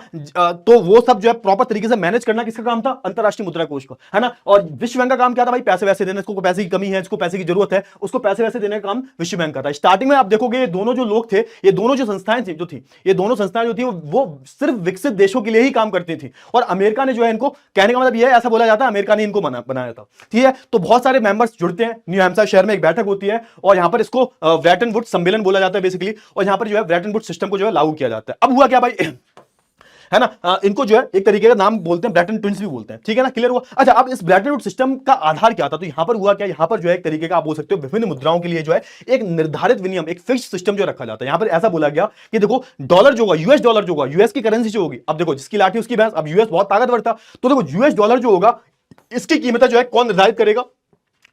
तो वो सब जो है प्रॉपर तरीके से मैनेज करना किसका काम था? अंतरराष्ट्रीय मुद्रा कोष का, है ना। और विश्व बैंक का काम क्या था भाई? पैसे वैसे देने, इसको पैसे की कमी है, इसको पैसे की जरूरत है, उसको पैसे वैसे देने का काम विश्व बैंक का था। स्टार्टिंग में आप देखोगे ये दोनों जो लोग थे, ये दोनों जो संस्थाएं थी, ये दोनों संस्थाएं जो थी वो सिर्फ विकसित देशों के लिए ही काम करती थी। और अमेरिका ने जो है इनको, कहने का मतलब ये है, ऐसा बोला जाता है अमेरिका ने इनको बनाया था, ठीक है। तो बहुत सारे मेंबर्स जुड़ते हैं, न्यू हैम्पशायर शहर में एक बैठक होती है और यहां पर इसको ब्रेटन वुड्स सम्मेलन बोला जाता है बेसिकली, और यहां पर जो है ब्रेटन वुड्स सिस्टम को जो है लागू किया जाता है। अब हुआ क्या भाई, है ना, इनको जो है एक तरीके का नाम बोलते हैं, ब्रेटन ट्विंस भी बोलते हैं, ठीक है ना, क्लियर हुआ। अच्छा, अब इस ब्रेटन वुड्स सिस्टम का आधार क्या था? तो यहां पर हुआ क्या, यहां पर जो है एक तरीके का आप बोल सकते हो विभिन्न मुद्राओं के लिए जो है एक निर्धारित विनियम, एक फिक्स्ड सिस्टम जो रखा जाता है। यहां पर ऐसा बोला गया कि देखो डॉलर जो होगा, यूएस डॉलर जो होगा, यूएस की करेंसी जो होगी, अब देखो जिसकी लाठी उसकी भैंस, अब यूएस बहुत ताकतवर था, तो देखो यूएस डॉलर जो होगा, इसकी कीमत जो है कौन निर्धारित करेगा?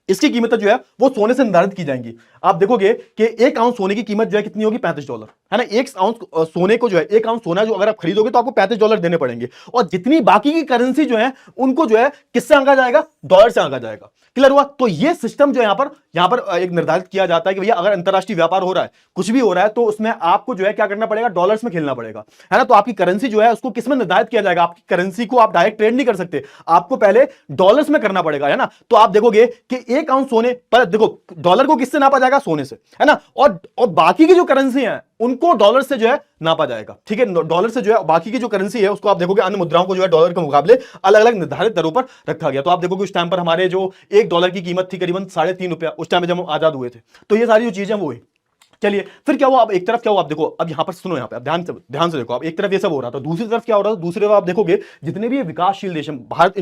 इसकी कीमत जो है वो सोने से निर्धारित की जाएंगी। आप देखोगे कि एक आउंस सोने की कीमत जो है कितनी होगी? $35, है ना। एक आउंस सोने को जो है, एक आउंस सोना जो अगर आप खरीदोगे तो आपको $35 देने पड़ेंगे, और जितनी बाकी की करेंसी जो है उनको जो है किससे आंका जाएगा? डॉलर से आंका जाएगा। क्लियर हुआ। तो ये सिस्टम जो यहां पर एक निर्धारित किया जाता है कि भैया अगर अंतरराष्ट्रीय व्यापार हो रहा है, कुछ भी हो रहा है, तो उसमें आपको जो है क्या करना पड़ेगा? डॉलर्स में खेलना पड़ेगा, है ना। तो आपकी करेंसी जो है उसको किस में निर्धारित किया जाएगा? आपकी करेंसी को आप डायरेक्ट ट्रेड नहीं कर सकते, आपको पहले डॉलर्स में करना पड़ेगा, है ना। तो आप देखोगे कि एक आउंस सोने पर, देखो डॉलर को किससे नापा जाएगा? सोने से, है ना। और बाकी की जो करेंसी है उनको डॉलर से जो है नापा जाएगा, ठीक है। डॉलर से जो है बाकी की जो करेंसी है उसको आप देखोगे अन्य मुद्राओं को जो है डॉलर के मुकाबले अलग अलग निर्धारित दरों पर रखा गया। तो आप देखोगे उस टाइम पर हमारे जो $1 की कीमत थी करीबन ₹3.5 उस टाइम में जब हम आजाद हुए थे। तो ये सारी जो चीजें वो हुई। चलिए फिर क्या हुआ? अब एक तरफ क्या हुआ? आप देखो, अब यहां पर सुनो, यहां पे आप ध्यान से देखो। अब एक तरफ ये सब हो रहा था, दूसरी तरफ क्या हो रहा था? दूसरी तरफ आप देखोगे जितने भी विकासशील देश हैं, भारत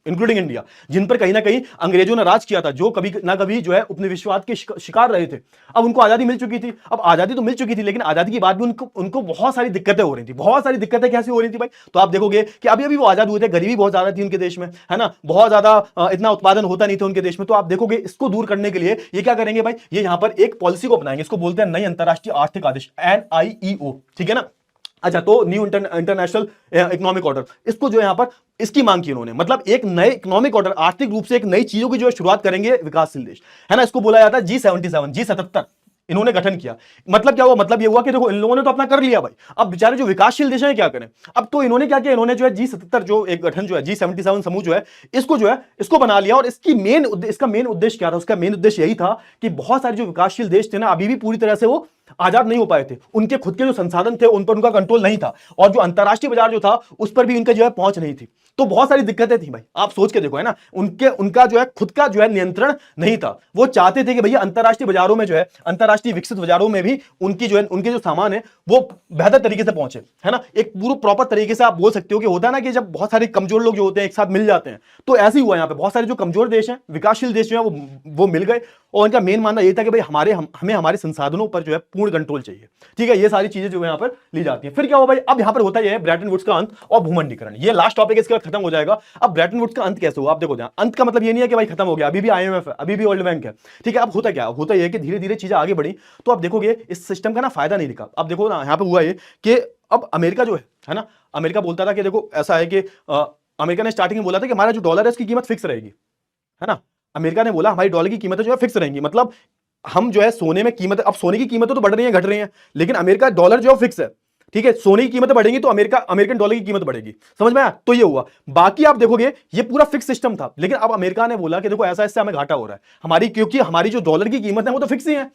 इंक्लूडिंग इंडिया, जिन पर कहीं ना कहीं अंग्रेजों ने राज किया था, जो कभी ना कभी जो है उपनिवेशवाद के शिकार रहे थे, अब उनको आजादी मिल चुकी थी। अब आजादी तो मिल चुकी थी, लेकिन आजादी के बाद भी उनको बहुत सारी दिक्कतें हो रही थी। बहुत सारी दिक्कतें कैसी हो रही थी भाई? तो आप देखोगे कि अभी अभी वो आजाद हुए थे, गरीबी बहुत ज्यादा थी उनके देश में, है ना, बहुत ज्यादा इतना उत्पादन होता नहीं था उनके देश में। तो आप देखोगे इसको दूर करने के लिए ये क्या करेंगे भाई? ये यहां पर एक पॉलिसी को अपनाएंगे, इसको बोलते हैं नई अंतरराष्ट्रीय आर्थिक आदेश, NIEO, ठीक है ना। अच्छा, तो न्यू इंटरनेशनल इकोनॉमिक ऑर्डर, इसको जो यहां पर इसकी मांग की उन्होंने, मतलब एक नए इकोनॉमिक ऑर्डर, आर्थिक रूप से एक नई चीजों की जो शुरुआत करेंगे विकासशील देश, है ना। इसको बोला जाता है G77 इन्होंने गठन किया। मतलब क्या हुआ? मतलब ये हुआ कि देखो इन लोगों ने तो अपना कर लिया भाई, अब बेचारे जो विकासशील देश हैं क्या करें? अब तो इन्होंने क्या किया? इन्होंने जो है G77 जो एक गठन जो है, G77 समूह जो है इसको बना लिया। और इसका मेन उद्देश्य क्या था? उसका मेन उद्देश्य यही था कि बहुत सारे जो विकासशील देश थे ना, अभी भी पूरी तरह से वो आजाद नहीं हो पाए थे, उनके खुद के जो संसाधन थे उन पर उनका कंट्रोल नहीं था, और जो अंतरराष्ट्रीय बाजार जो था उस पर भी उनका जो है पहुंच नहीं थी। तो बहुत सारी दिक्कतें थी भाई, आप सोच के देखो, है ना। उनका जो है खुद का जो है नियंत्रण नहीं था। वो चाहते थे कि भैया अंतरराष्ट्रीय बाजारों में जो है, अंतरराष्ट्रीय विकसित बाजारों में भी उनकी जो है, उनके जो सामान है वो बेहतर तरीके से पहुंचे, है ना। एक पूरा प्रॉपर तरीके से आप बोल सकते हो कि होता है ना कि जब बहुत सारे कमजोर लोग जो होते हैं एक साथ मिल जाते हैं, तो ऐसे ही हुआ यहाँ पे। बहुत सारे जो कमजोर देश हैं, विकासशील देश जो है वो मिल गए, और उनका मेन मानना यही था कि भाई हमें हमारे संसाधनों पर जो है पूर्ण कंट्रोल चाहिए, ठीक है। ये सारी चीजें जो यहाँ पर ली जाती हैं। फिर क्या हुआ भाई? अब यहाँ पर होता है ब्रेटन वुड्स का अंत और भूमंडीकरण। ये लास्ट टॉपिक, इसके बाद खत्म हो जाएगा। अब ब्रेटन वुड्स का अंत कैसे हुआ? आप देखो, अंत का मतलब ये नहीं है कि भाई खत्म हो गया, अभी भी IMF है, अभी भी वर्ल्ड बैंक है, ठीक है। अब होता क्या? होता है कि धीरे धीरे चीजें आगे बढ़ी, तो आप देखोगे इस सिस्टम का ना फायदा नहीं दिखा। अब देखो ना, यहाँ पे हुआ ये कि अब अमेरिका जो है ना, अमेरिका बोलता था कि देखो ऐसा है कि अमेरिका ने स्टार्टिंग में बोला था कि हमारा जो डॉलर है इसकी कीमत फिक्स रहेगी, है ना। अमेरिका ने बोला हमारी डॉलर की कीमतें जो है फिक्स रहेंगी, मतलब हम जो है सोने में कीमत, अब सोने की कीमतें तो बढ़ रही हैं, घट रही हैं, लेकिन अमेरिका डॉलर जो फिक्स है, ठीक है। सोने की कीमतें बढ़ेंगी तो अमेरिकन डॉलर की कीमत बढ़ेगी, समझ में आया? तो ये हुआ। बाकी आप देखोगे ये पूरा फिक्स सिस्टम था, लेकिन अब अमेरिका ने बोला कि देखो ऐसा, इससे हमें घाटा हो रहा है हमारी, क्योंकि हमारी जो डॉलर की कीमत है वो तो फिक्स ही है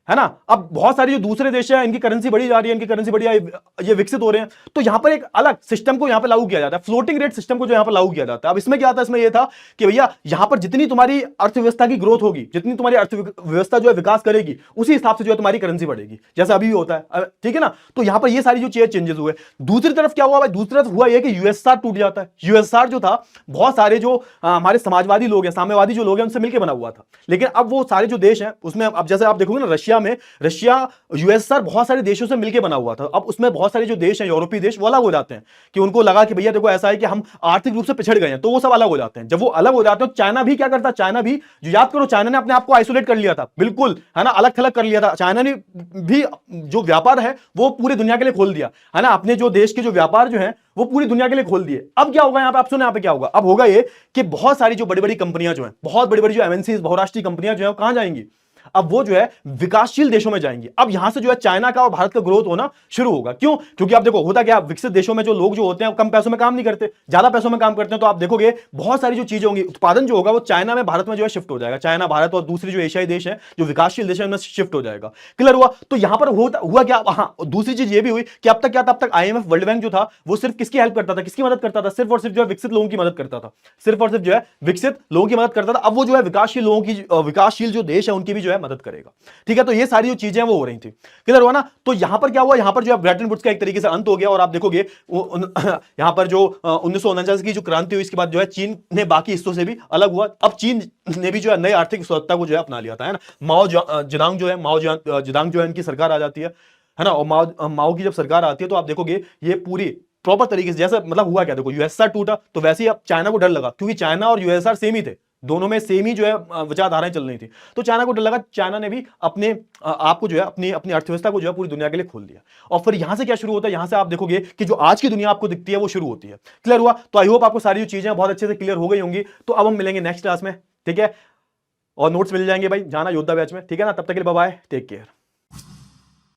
ना। अब बहुत सारी जो दूसरे देश हैं इनकी करेंसी बढ़ी जा रही है, इनकी करेंसी बढ़ी ये विकसित हो रहे हैं, तो यहां पर एक अलग सिस्टम को यहां पर लागू किया जाता है, फ्लोटिंग रेट सिस्टम को जो यहां पर लागू किया जाता है। अब इसमें क्या था? इसमें यह था कि भैया यहां पर जितनी तुम्हारी अर्थव्यवस्था की ग्रोथ होगी, जितनी तुम्हारी अर्थव्यवस्था जो है विकास करेगी, उसी हिसाब से जो है तुम्हारी करेंसी बढ़ेगी, जैसा अभी भी होता है, ठीक है ना। तो यहां पर ये सारी जो चेंजेस हुए। दूसरी तरफ क्या हुआ भाई? दूसरी तरफ हुआ यह कि यूएसआर टूट जाता है। यूएसआर जो था, बहुत सारे जो हमारे समाजवादी लोग हैं, साम्यवादी जो लोग हैं, उनसे मिलकर बना हुआ था, लेकिन अब वो सारे जो देश हैं उसमें, अब जैसे आप देखोगे ना, रशिया रशिया यूएसआर बहुत सारे देशों से मिलकर बना हुआ था। अब उसमें बहुत सारे जो देश हैं, यूरोपीय देश, वो अलग हो जाते हैं कि उनको लगा कि भैया देखो ऐसा है कि हम आर्थिक रूप से पिछड़ गए हैं, तो वो सब अलग हो जाते हैं। जब वो अलग हो जाते हैं, चाइना भी क्या करता, चाइना भी, जो याद करो, चाइना ने अपने आप को आइसोलेट कर लिया था, बिल्कुल, है ना, अलग थलग कर लिया था। चाइना ने भी जो व्यापार है वो पूरी दुनिया के लिए खोल दिया, है ना, अपने जो देश के जो व्यापार जो है वो पूरी दुनिया के लिए खोल दिए। अब क्या होगा यहां पे, आप सुने यहां पे क्या होगा, अब होगा ये कि बहुत सारी जो बड़ी बड़ी कंपनियां जो है, बहुत बड़ी बड़ी जो एमएनसीज, बहुराष्ट्रीय कंपनियां जो है, वो कहां जाएंगी, अब वो जो है विकासशील देशों में जाएंगी। अब यहां से जो है चाइना का और भारत का ग्रोथ होना शुरू होगा। क्यों? क्योंकि आप देखो होता क्या, विकसित देशों में जो लोग जो होते हैं कम पैसों में काम नहीं करते, ज्यादा पैसों में काम करते हैं। तो आप देखोगे बहुत सारी जो चीजें होंगी, उत्पादन जो होगा वो चाइना में, भारत में जो है शिफ्ट हो जाएगा। चाइना, भारत और दूसरी जो एशियाई देश है, जो विकासशील देश है, उनमें शिफ्ट हो जाएगा। क्लियर हुआ? तो यहां पर हुआ क्या, हाँ, दूसरी चीज ये भी हुई कि अब तक क्या था, अब तक आईएमएफ, वर्ल्ड बैंक जो था, वो सिर्फ किसकी हेल्प करता था, किसकी मदद करता था, सिर्फ और सिर्फ जो है विकसित लोगों की मदद करता था, सिर्फ और सिर्फ जो है विकसित लोगों की मदद करता था। अब वो जो है विकासशील लोगों की, विकासशील जो देश है उनकी भी जो है मदद करेगा। ठीक है, तो ये सारी जो चीजें वो हो रही थी। क्लियर हुआ ना? तो यहां पर क्या हुआ, यहां पर जो है ब्रेटन वुड्स का एक तरीके से अंत हो गया। और आप देखोगे यहां पर जो 1949 की जो क्रांति हुई, इसके बाद जो है चीन ने बाकी हिस्सों से भी अलग हुआ। अब चीन ने भी जो है नई आर्थिक स्वतंत्रता को जो है अपना लिया था, है ना। माओ जेडांग जो है, माओ जेडांग जो है, इनकी सरकार आ जाती है ना। और माओ की जब सरकार आती है तो आप देखोगे ये पूरी प्रॉपर तरीके से, जैसा मतलब हुआ क्या, देखो यूएसआर टूटा तो वैसे ही अब चाइना को डर लगा, क्योंकि चाइना और यूएसआर सेम ही थे, दोनों में सेम ही जो है विचारधाराएं चल रही थी। तो चाइना को डर लगा, चाइना ने भी अपने आप को जो है, अपनी अपनी अर्थव्यवस्था को जो है पूरी दुनिया के लिए खोल दिया। और फिर यहां से क्या शुरू होता है, यहां से आप देखोगे कि जो आज की दुनिया आपको दिखती है वो शुरू होती है। क्लियर हुआ? तो आई होप आपको सारी जो चीजें बहुत अच्छे से क्लियर हो गई होंगी। तो अब हम मिलेंगे नेक्स्ट क्लास में, ठीक है, और नोट्स मिल जाएंगे भाई, जाना योद्धा बैच में, ठीक है ना। तब तक के लिए बाय बाय, टेक केयर।